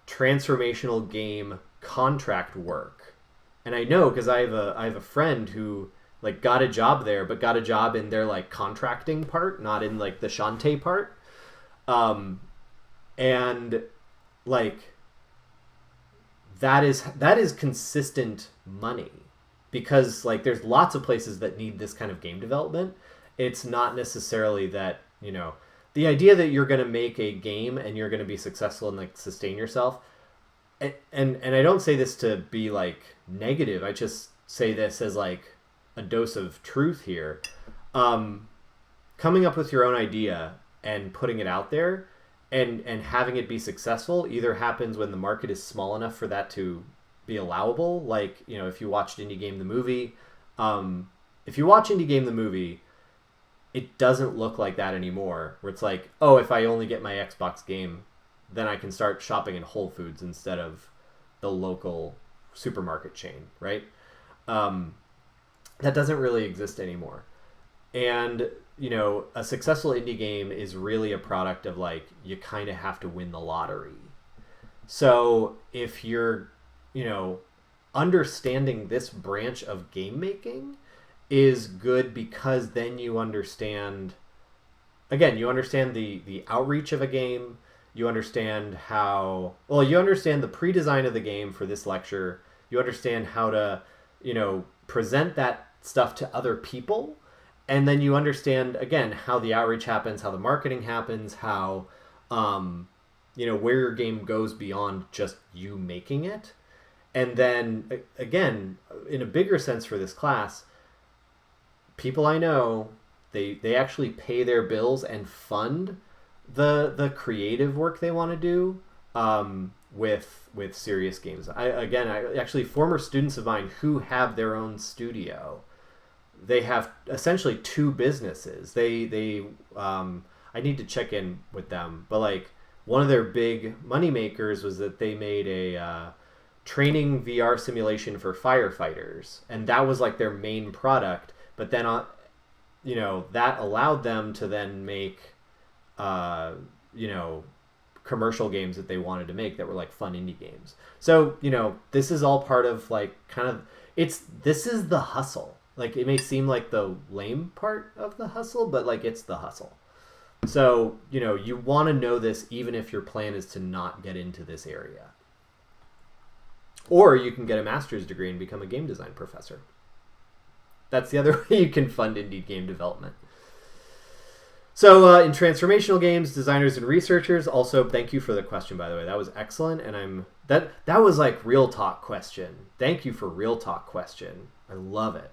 transformational game contract work. And I know because I have a friend who got a job there, but got a job in their contracting part, not in the Shantae part. And that is consistent money because there's lots of places that need this kind of game development. It's not necessarily that, the idea that you're going to make a game and you're going to be successful and sustain yourself, and I don't say this to be like negative. I just say this as like a dose of truth here. Coming up with your own idea and putting it out there and having it be successful either happens when the market is small enough for that to be allowable. Like, you know, if you watched Indie Game the movie, if you watch Indie Game the movie, it doesn't look like that anymore, where it's like, oh, if I only get my Xbox game, then I can start shopping in Whole Foods instead of the local supermarket chain, right? That doesn't really exist anymore. And, you know, a successful indie game is really a product of like, you kind of have to win the lottery. So if you're, you know, understanding this branch of game making is good, because then you understand, again, you understand the outreach of a game. You understand how, well, you understand the pre-design of the game for this lecture. You understand how to, you know, present that stuff to other people. And then you understand, again, how the outreach happens, how the marketing happens, how, you know, where your game goes beyond just you making it. And then, again, in a bigger sense for this class, people I know, they actually pay their bills and fund the creative work they want to do with serious games. I actually, former students of mine who have their own studio, they have essentially two businesses. I need to check in with them, but like one of their big money makers was that they made a training VR simulation for firefighters, and that was like their main product. But then, you know, that allowed them to then make, you know, commercial games that they wanted to make that were like fun indie games. So, you know, this is all part of like kind of, this is the hustle. Like, it may seem like the lame part of the hustle, but like it's the hustle. So, you know, you want to know this even if your plan is to not get into this area. Or you can get a master's degree and become a game design professor. That's the other way you can fund indie game development. So in transformational games, designers and researchers, also thank you for the question, by the way. That was excellent, and that was like real talk question. Thank you for real talk question. I love it.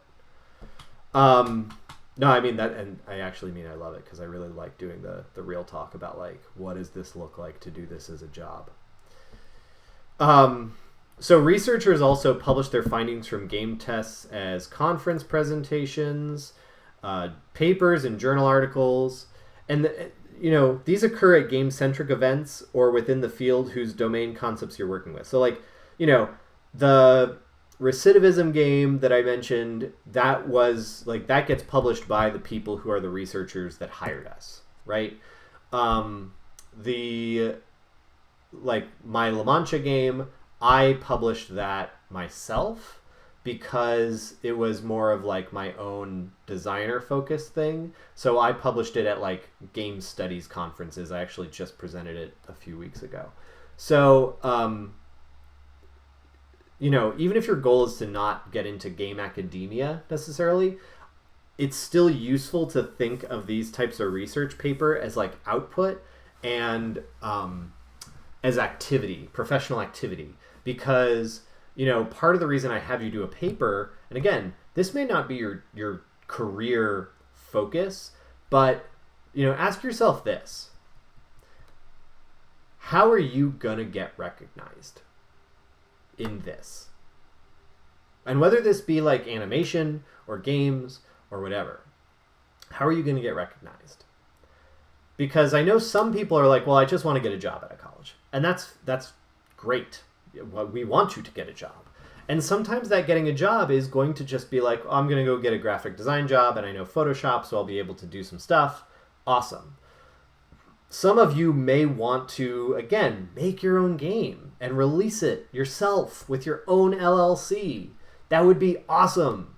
No, I mean that, and I actually mean I love it because I really like doing the real talk about like, what does this look like to do this as a job. So researchers also publish their findings from game tests as conference presentations, papers and journal articles. And, you know, these occur at game-centric events or within the field whose domain concepts you're working with. So, like, you know, the recidivism game that I mentioned, that was, like, that gets published by the people who are the researchers that hired us, right? Like, my La Mancha game, I published that myself because it was more of like my own designer focused thing. So I published it at like game studies conferences. I actually just presented it a few weeks ago. So, you know, even if your goal is to not get into game academia necessarily, it's still useful to think of these types of research paper as like output and as activity, professional activity. Because, you know, part of the reason I have you do a paper, and again, this may not be your career focus, but, you know, ask yourself this. How are you going to get recognized in this? And whether this be like animation or games or whatever, how are you going to get recognized? Because I know some people are like, well, I just want to get a job out of college. And that's great. We want you to get a job. And sometimes that getting a job is going to just be like, oh, I'm going to go get a graphic design job and I know Photoshop, so I'll be able to do some stuff. Awesome. Some of you may want to, again, make your own game and release it yourself with your own LLC. That would be awesome.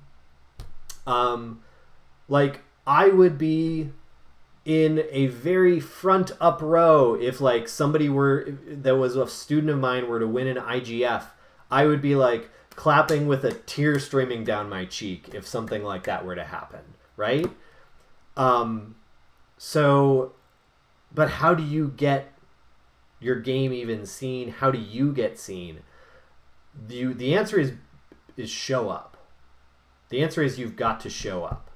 Like, I would be in a very front up row if like somebody that was a student of mine were to win an IGF. I would be like clapping with a tear streaming down my cheek if something like that were to happen, right? So, but how do you get your game even seen? How do you get seen? The answer is show up. The answer is you've got to show up.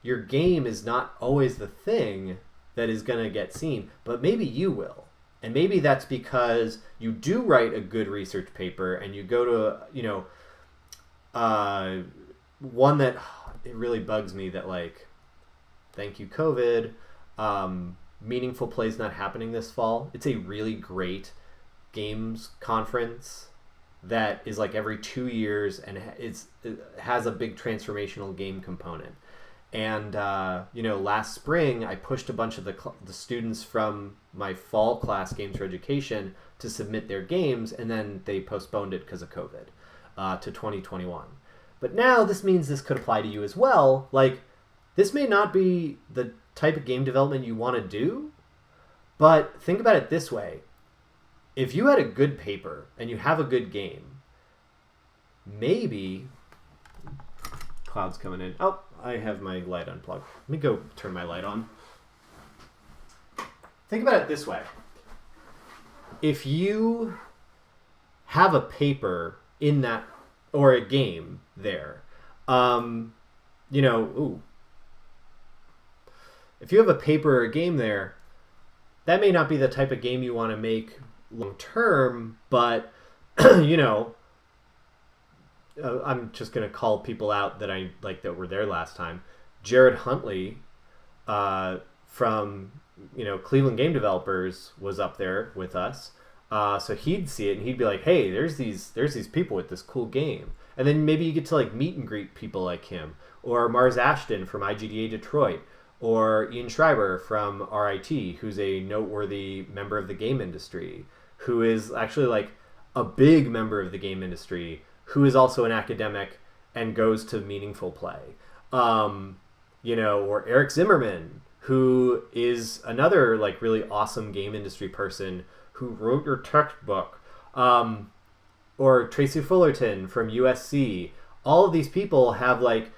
Your game is not always the thing that is going to get seen, but maybe you will. And maybe that's because you do write a good research paper and you go to, one that it really bugs me that, like, thank you, COVID, Meaningful Play's not happening this fall. It's a really great games conference that is like every 2 years, and it has a big transformational game component. And last spring I pushed a bunch of the students from my fall class, Games for Education, to submit their games, and then they postponed it because of COVID to 2021. But now this means this could apply to you as well. Like, this may not be the type of game development you want to do, but think about it this way. If you had a good paper and you have a good game, maybe... Cloud's coming in. Oh, I have my light unplugged. Let me go turn my light on. Think about it this way. If you have a paper in that, or a game there, if you have a paper or a game there, that may not be the type of game you want to make long term, but, I'm just going to call people out that I like that were there last time. Jared Huntley from Cleveland Game Developers was up there with us. So he'd see it and he'd be like, hey, there's these people with this cool game. And then maybe you get to like meet and greet people like him, or Mars Ashton from IGDA Detroit, or Ian Schreiber from RIT, who's a noteworthy member of the game industry, who is actually like a big member of the game industry, who is also an academic and goes to Meaningful Play. Or Eric Zimmerman, who is another like really awesome game industry person who wrote your textbook. Or Tracy Fullerton from USC. All of these people have like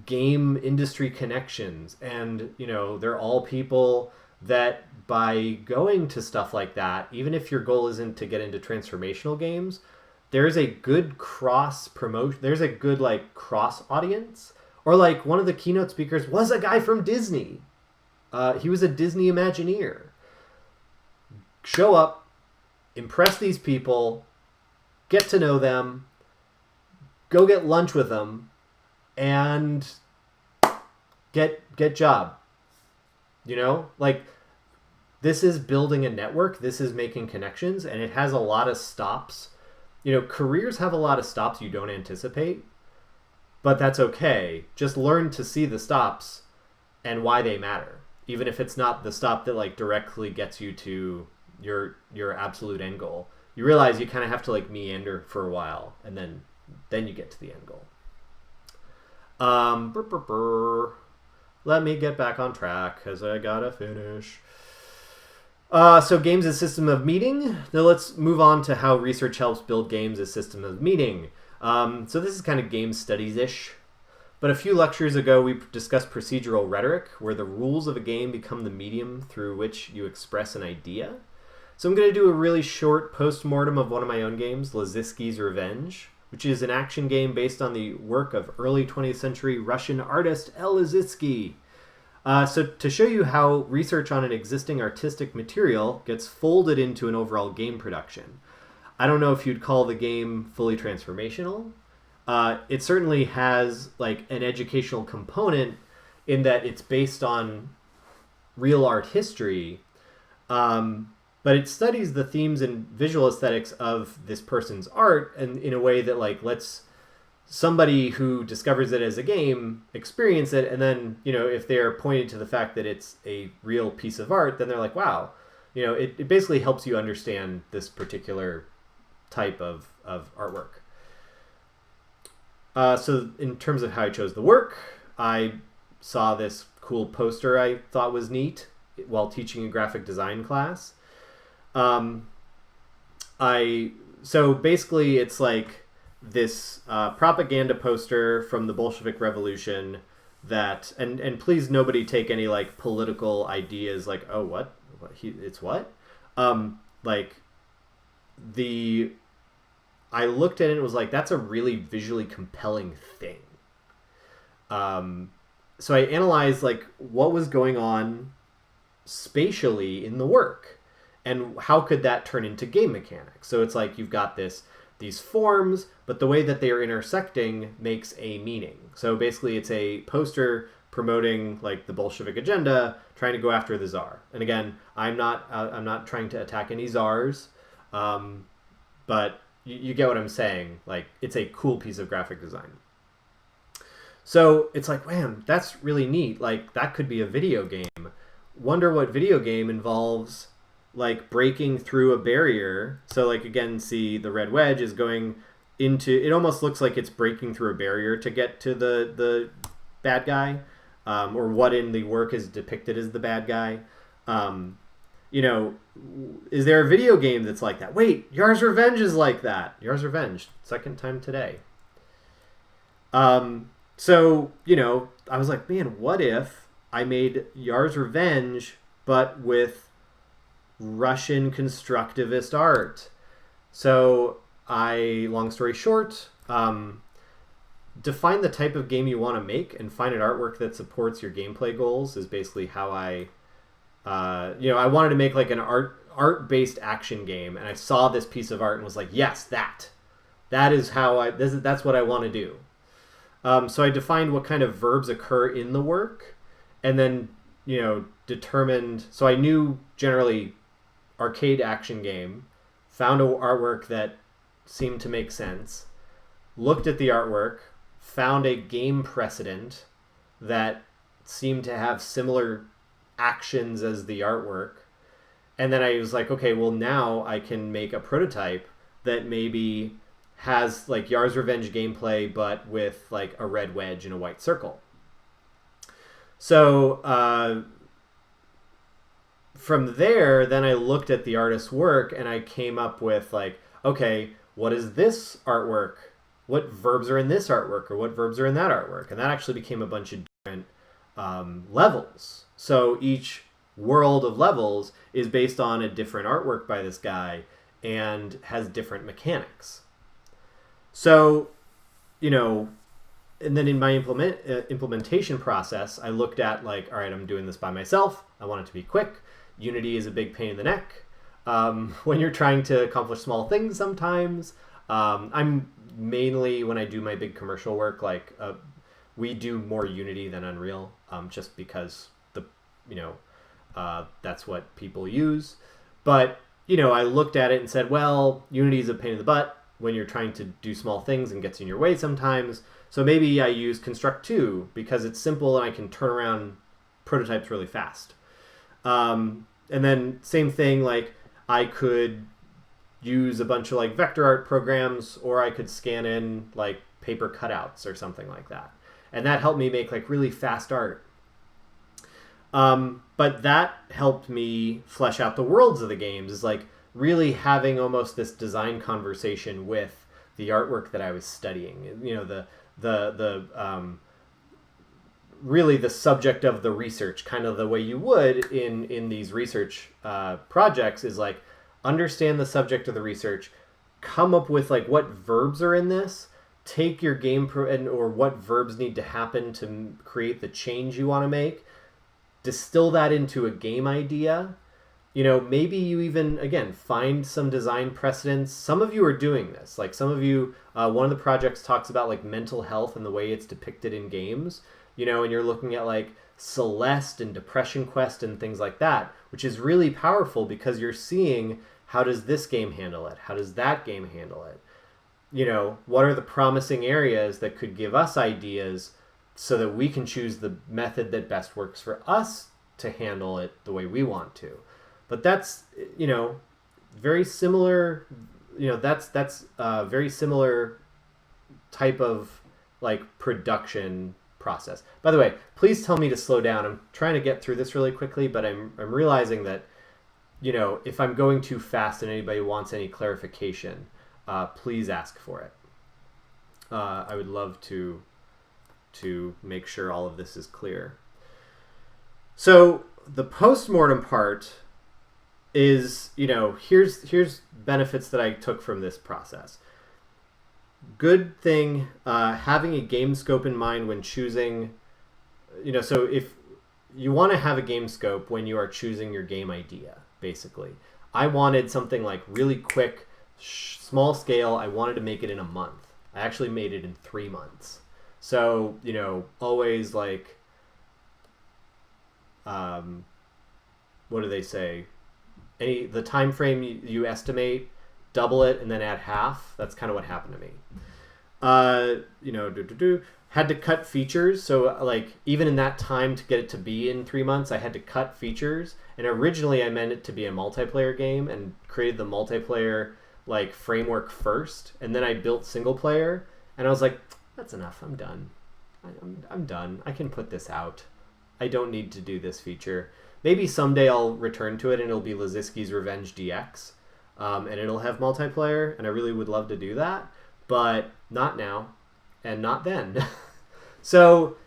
game industry connections, and they're all people that by going to stuff like that, even if your goal isn't to get into transformational games, there's a good cross promotion. There's a good like cross audience. Or like one of the keynote speakers was a guy from Disney. He was a Disney Imagineer. Show up, impress these people, get to know them, go get lunch with them, and get job. Like, this is building a network. This is making connections, and it has a lot of stops. Careers have a lot of stops you don't anticipate, but that's okay. Just learn to see the stops and why they matter, even if it's not the stop that like directly gets you to your absolute end goal. You realize you kind of have to like meander for a while, and then you get to the end goal. Let me get back on track because I gotta finish. So games as system of meeting. Now let's move on to how research helps build games as system of meeting. So this is kind of game studies-ish. But a few lectures ago, we discussed procedural rhetoric, where the rules of a game become the medium through which you express an idea. So I'm going to do a really short post-mortem of one of my own games, Laziski's Revenge, which is an action game based on the work of early 20th century Russian artist L. Laziski. So to show you how research on an existing artistic material gets folded into an overall game production. I don't know if you'd call the game fully transformational. It certainly has like an educational component in that it's based on real art history, but it studies the themes and visual aesthetics of this person's art, and in a way that like lets somebody who discovers it as a game experience it, and then if they're pointed to the fact that it's a real piece of art, then they're like, wow, it basically helps you understand this particular type of artwork. So in terms of how I chose the work, I saw this cool poster I thought was neat while teaching a graphic design class. So basically it's like this propaganda poster from the Bolshevik Revolution that, and please nobody take any like political ideas like, oh, what? It's what? like I looked at it and was like, that's a really visually compelling thing. So I analyzed like what was going on spatially in the work and how could that turn into game mechanics. So it's like you've got these forms, but the way that they are intersecting makes a meaning. So basically it's a poster promoting like the Bolshevik agenda, trying to go after the Tsar. And again, I'm not trying to attack any czars, but you get what I'm saying. Like, it's a cool piece of graphic design. So it's like, man, that's really neat. Like, that could be a video game. Wonder what video game involves like breaking through a barrier. So like, again, see the red wedge is going into, it almost looks like it's breaking through a barrier to get to the bad guy, or what in the work is depicted as the bad guy. You know, is there a video game that's like that? Wait, Yar's Revenge is like that. Yar's Revenge, second time today. So, you know, I was like, man, what if I made Yar's Revenge, but with Russian constructivist art? So long story short, define the type of game you want to make and find an artwork that supports your gameplay goals is basically how I wanted to make like an art-based action game, and I saw this piece of art and was like, yes, that is how that's what I want to do. So I defined what kind of verbs occur in the work, and then, you know, determined, so I knew generally arcade action game, found an artwork that seemed to make sense, looked at the artwork, found a game precedent that seemed to have similar actions as the artwork, and then I was like, okay, well, now I can make a prototype that maybe has like Yar's Revenge gameplay, but with like a red wedge and a white circle. So from there, then I looked at the artist's work and I came up with like, okay, what is this artwork? What verbs are in this artwork, or what verbs are in that artwork? And that actually became a bunch of different levels. So each world of levels is based on a different artwork by this guy and has different mechanics. So, you know, and then in my implementation process, I looked at like, all right, I'm doing this by myself. I want it to be quick. Unity is a big pain in the neck when you're trying to accomplish small things sometimes. I'm mainly, when I do my big commercial work, like we do more Unity than Unreal, just because that's what people use. But, you know, I looked at it and said, well, Unity is a pain in the butt when you're trying to do small things and gets in your way sometimes. So maybe I use Construct 2 because it's simple and I can turn around prototypes really fast. And then same thing, like I could use a bunch of like vector art programs, or I could scan in like paper cutouts or something like that. And that helped me make like really fast art. But that helped me flesh out the worlds of the games, is like really having almost this design conversation with the artwork that I was studying. You know, the really the subject of the research, kind of the way you would in these research projects, is like understand the subject of the research, come up with like what verbs are in this, take your game or what verbs need to happen to create the change you want to make, distill that into a game idea. You know, maybe you even, again, find some design precedents. Some of you are doing this. Like some of you, one of the projects talks about like mental health and the way it's depicted in games, you know, and you're looking at like Celeste and Depression Quest and things like that, which is really powerful because you're seeing, how does this game handle it? How does that game handle it? You know, what are the promising areas that could give us ideas so that we can choose the method that best works for us to handle it the way we want to. But that's, you know, very similar, you know, that's a very similar type of like production process. By the way, please tell me to slow down. I'm trying to get through this really quickly, but I'm realizing that, you know, if I'm going too fast and anybody wants any clarification, please ask for it. I would love to make sure all of this is clear. So the postmortem part is, here's benefits that I took from this process. Good thing, having a game scope in mind when choosing, so if you want to have a game scope when you are choosing your game idea, basically. I wanted something like really quick, small scale. I wanted to make it in a month. I actually made it in 3 months. So, always like, what do they say? The time frame you estimate, double it and then add half. That's kind of what happened to me. Had to cut features. So like even in that time to get it to be in 3 months, I had to cut features. And originally I meant it to be a multiplayer game and created the multiplayer like framework first. And then I built single player and I was like, that's enough. I'm done. I'm done. I can put this out. I don't need to do this feature. Maybe someday I'll return to it and it'll be Laziski's Revenge DX. And it'll have multiplayer and I really would love to do that. But not now and not then. So,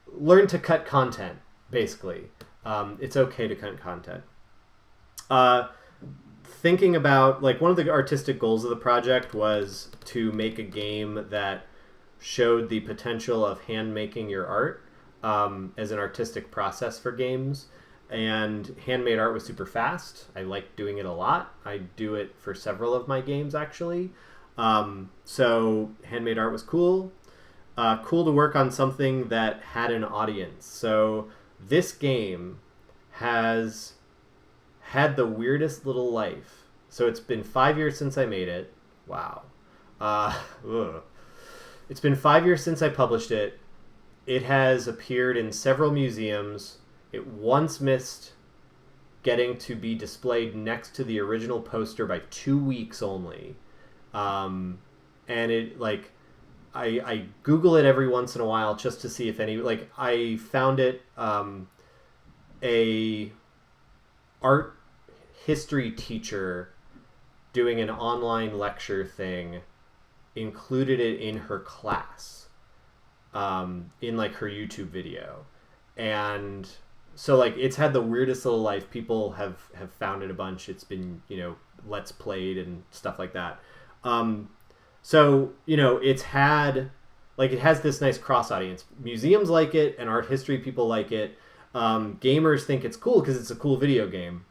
learn to cut content, basically. It's okay to cut content. Thinking about, like, one of the artistic goals of the project was to make a game that showed the potential of hand-making your art as an artistic process for games. And handmade art was super fast. I liked doing it a lot. I do it for several of my games, actually. So handmade art was cool. Cool to work on something that had an audience. So this game has had the weirdest little life. So it's been 5 years since I made it. Wow. It's been 5 years since I published it. It has appeared in several museums. It once missed getting to be displayed next to the original poster by 2 weeks only. And it, like, I Google it every once in a while just to see if any, like, I found it, a art history teacher doing an online lecture thing included it in her class, in like her YouTube video. And so like it's had the weirdest little life. People have found it a bunch. It's been, let's played and stuff like that. So, it's had, like, it has this nice cross audience. Museums like it and art history people like it. Gamers think it's cool because it's a cool video game.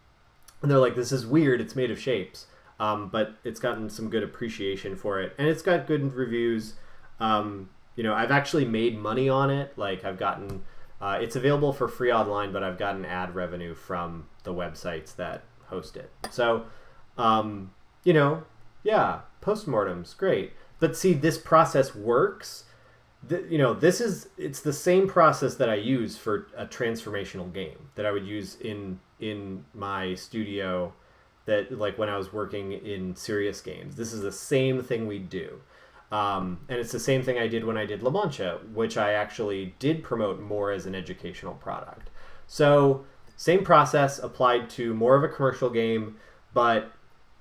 And they're like, this is weird. It's made of shapes. But it's gotten some good appreciation for it. And it's got good reviews. I've actually made money on it. Like, I've gotten, it's available for free online, but I've gotten ad revenue from the websites that host it. So, yeah, postmortems, great. But see, this process works. It's the same process that I use for a transformational game that I would use in my studio, that like when I was working in serious games. This is the same thing we do. And it's the same thing I did when I did La Mancha, which I actually did promote more as an educational product. So same process applied to more of a commercial game, but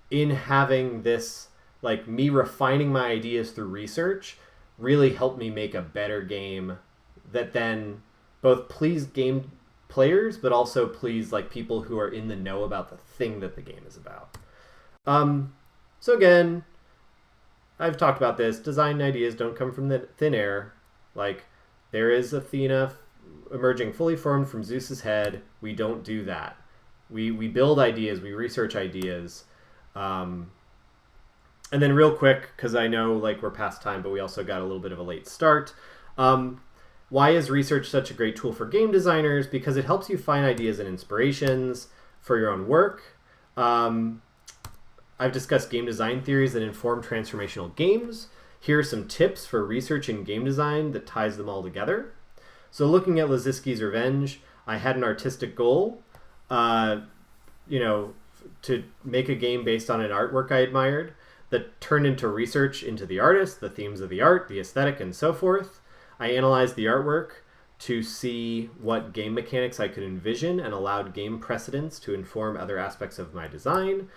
in having this, like, me refining my ideas through research really helped me make a better game that then both pleased game players, but also pleased like people who are in the know about the thing that the game is about. So again, I've talked about this. Design ideas don't come from the thin air. Like, there is Athena emerging fully formed from Zeus's head. We don't do that. We build ideas. We research ideas. And then real quick, because I know like we're past time, but we also got a little bit of a late start. Why is research such a great tool for game designers? Because it helps you find ideas and inspirations for your own work. I've discussed game design theories that inform transformational games. Here are some tips for research in game design that ties them all together. So looking at Laziski's Revenge, I had an artistic goal, to make a game based on an artwork I admired that turned into research into the artist, the themes of the art, the aesthetic, and so forth. I analyzed the artwork to see what game mechanics I could envision and allowed game precedents to inform other aspects of my design.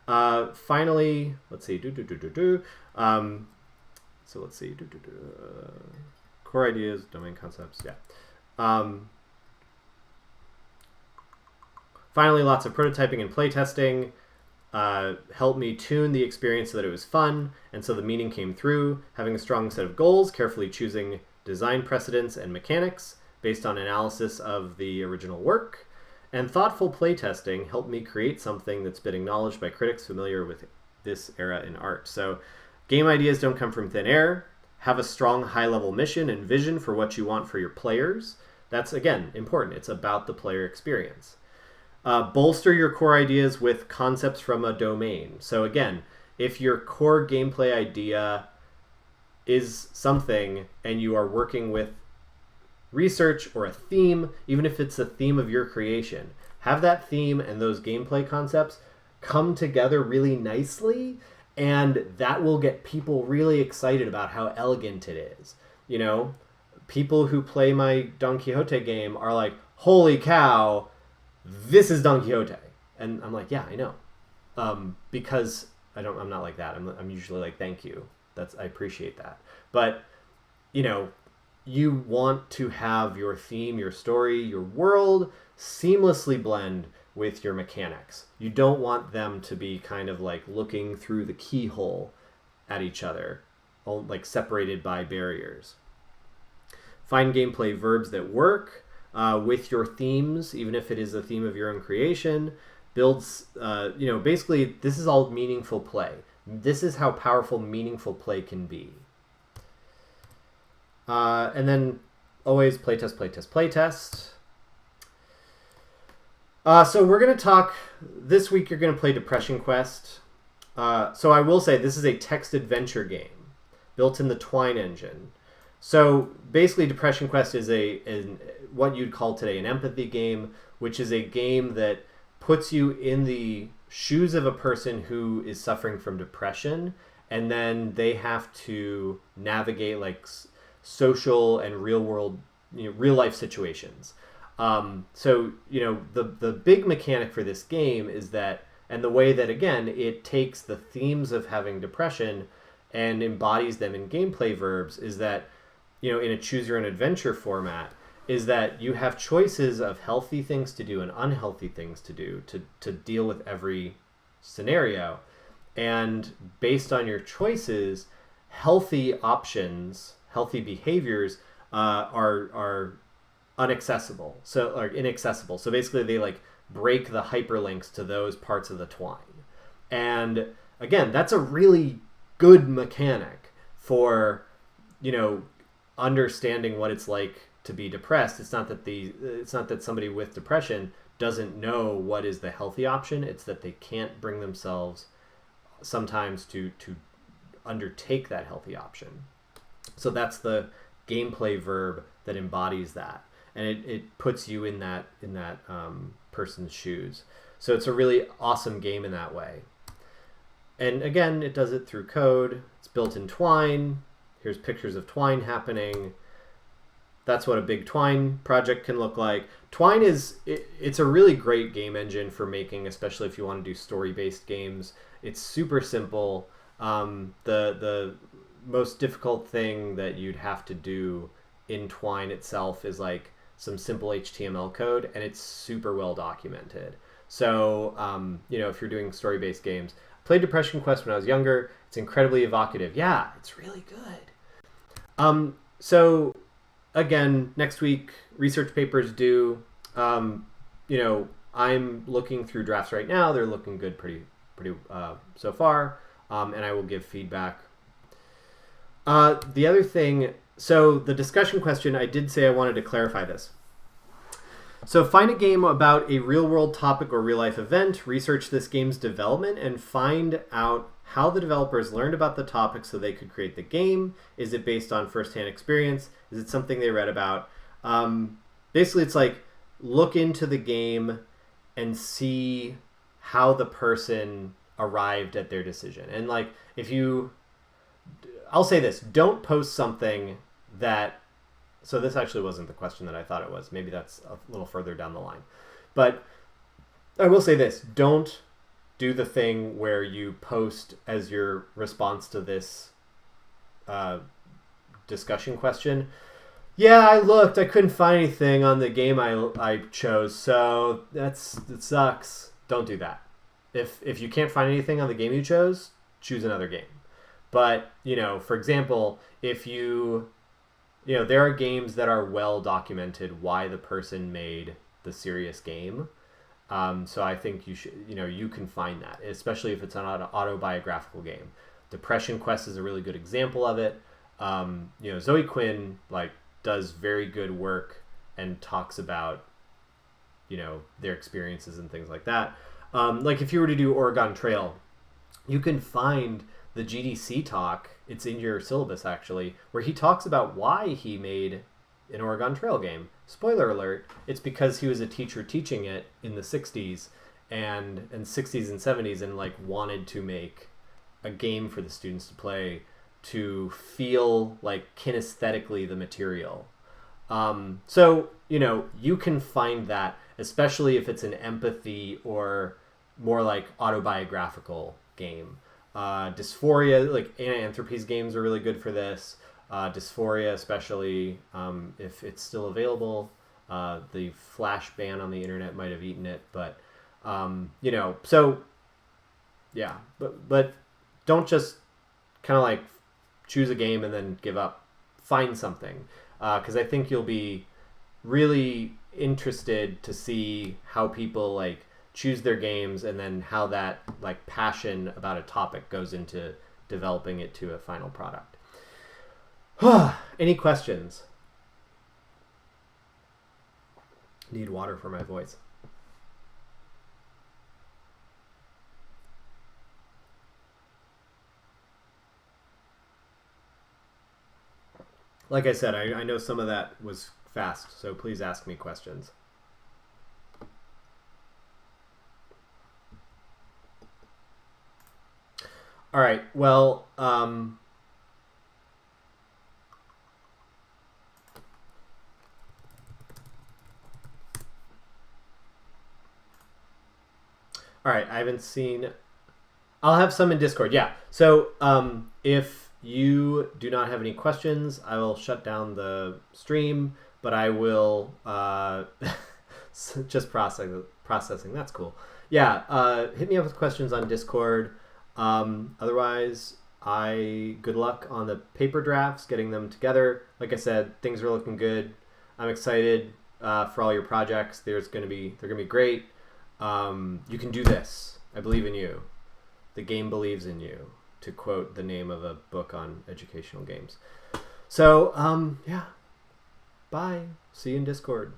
Finally, let's see, core ideas, domain concepts, yeah. Finally, lots of prototyping and playtesting helped me tune the experience so that it was fun, and so the meaning came through. Having a strong set of goals, carefully choosing design precedents and mechanics based on analysis of the original work, and thoughtful playtesting helped me create something that's been acknowledged by critics familiar with this era in art. So game ideas don't come from thin air. Have a strong high-level mission and vision for what you want for your players. That's, again, important. It's about the player experience. Bolster your core ideas with concepts from a domain. So again, if your core gameplay idea is something and you are working with research or a theme, even if it's a theme of your creation, have that theme and those gameplay concepts come together really nicely, and that will get people really excited about how elegant it is. You know, people who play my Don Quixote game are like, holy cow, this is Don Quixote. And I'm like, yeah, I know. Because I'm not like that. I'm usually like, thank you. I appreciate that. But, you know, you want to have your theme, your story, your world seamlessly blend with your mechanics. You don't want them to be kind of like looking through the keyhole at each other, like separated by barriers. Find gameplay verbs that work with your themes, even if it is a theme of your own creation. Builds, basically this is all meaningful play. This is how powerful meaningful play can be. And then always playtest, playtest, playtest. So we're going to talk, this week you're going to play Depression Quest. So I will say this is a text adventure game built in the Twine engine. So basically Depression Quest is what you'd call today an empathy game, which is a game that puts you in the shoes of a person who is suffering from depression, and then they have to navigate like social and real world, real life situations. So, the big mechanic for this game is that, and the way that, again, it takes the themes of having depression and embodies them in gameplay verbs is that, in a choose your own adventure format, is that you have choices of healthy things to do and unhealthy things to do to deal with every scenario. And based on your choices, healthy options, healthy behaviors are inaccessible. So basically they like break the hyperlinks to those parts of the twine. And again, that's a really good mechanic for, understanding what it's like to be depressed. It's not that somebody with depression doesn't know what is the healthy option. It's that they can't bring themselves sometimes to undertake that healthy option. So that's the gameplay verb that embodies that. And it puts you in that person's shoes. So it's a really awesome game in that way. And again, it does it through code. It's built in Twine. Here's pictures of Twine happening. That's what a big Twine project can look like. Twine it's a really great game engine for making, especially if you want to do story-based games. It's super simple. The most difficult thing that you'd have to do in Twine itself is like some simple HTML code, and it's super well documented. So, if you're doing story-based games, I played Depression Quest when I was younger. It's incredibly evocative. Yeah, it's really good. So, again, next week, research papers due. I'm looking through drafts right now. They're looking good pretty so far, and I will give feedback. The other thing, so the discussion question, I did say I wanted to clarify this. So find a game about a real-world topic or real-life event, research this game's development, and find out how the developers learned about the topic so they could create the game. Is it based on first-hand experience? Is it something they read about? Basically, it's like look into the game and see how the person arrived at their decision. And like I'll say this, don't post something that, so this actually wasn't the question that I thought it was. Maybe that's a little further down the line. But I will say this, don't do the thing where you post as your response to this discussion question, Yeah, I looked. I couldn't find anything on the game I chose, so that sucks. Don't do that. If you can't find anything on the game you chose, choose another game. But for example, if there are games that are well documented why the person made the serious game. So I think you can find that, especially if it's an autobiographical game. Depression Quest is a really good example of it. Zoe Quinn does very good work and talks about their experiences and things like that. If you were to do Oregon Trail, you can find the GDC talk. It's in your syllabus actually, where he talks about why he made an Oregon Trail game. Spoiler alert, it's because he was a teacher teaching it in the 60s and 60s and 70s and wanted to make a game for the students to play to feel kinesthetically the material. So you can find that, especially if it's an empathy or more autobiographical game. Dysphoria, Anna Anthropy's games are really good for this. Dysphoria, especially if it's still available. The Flash ban on the internet might have eaten it, but so yeah, but don't just kind of choose a game and then give up. Find something, because I think you'll be really interested to see how people choose their games and then how that passion about a topic goes into developing it to a final product. Any questions? Need water for my voice. Like I said, I know some of that was fast, so please ask me questions. All right, well, all right, I haven't seen... I'll have some in Discord, yeah. So if you do not have any questions, I will shut down the stream, but I will... just processing, that's cool. Yeah, hit me up with questions on Discord. Otherwise, good luck on the paper drafts, getting them together. Like I said, things are looking good. I'm excited for all your projects. They're gonna be great. You can do this. I believe in you. The game believes in you, to quote the name of a book on educational games. So, yeah. Bye. See you in Discord.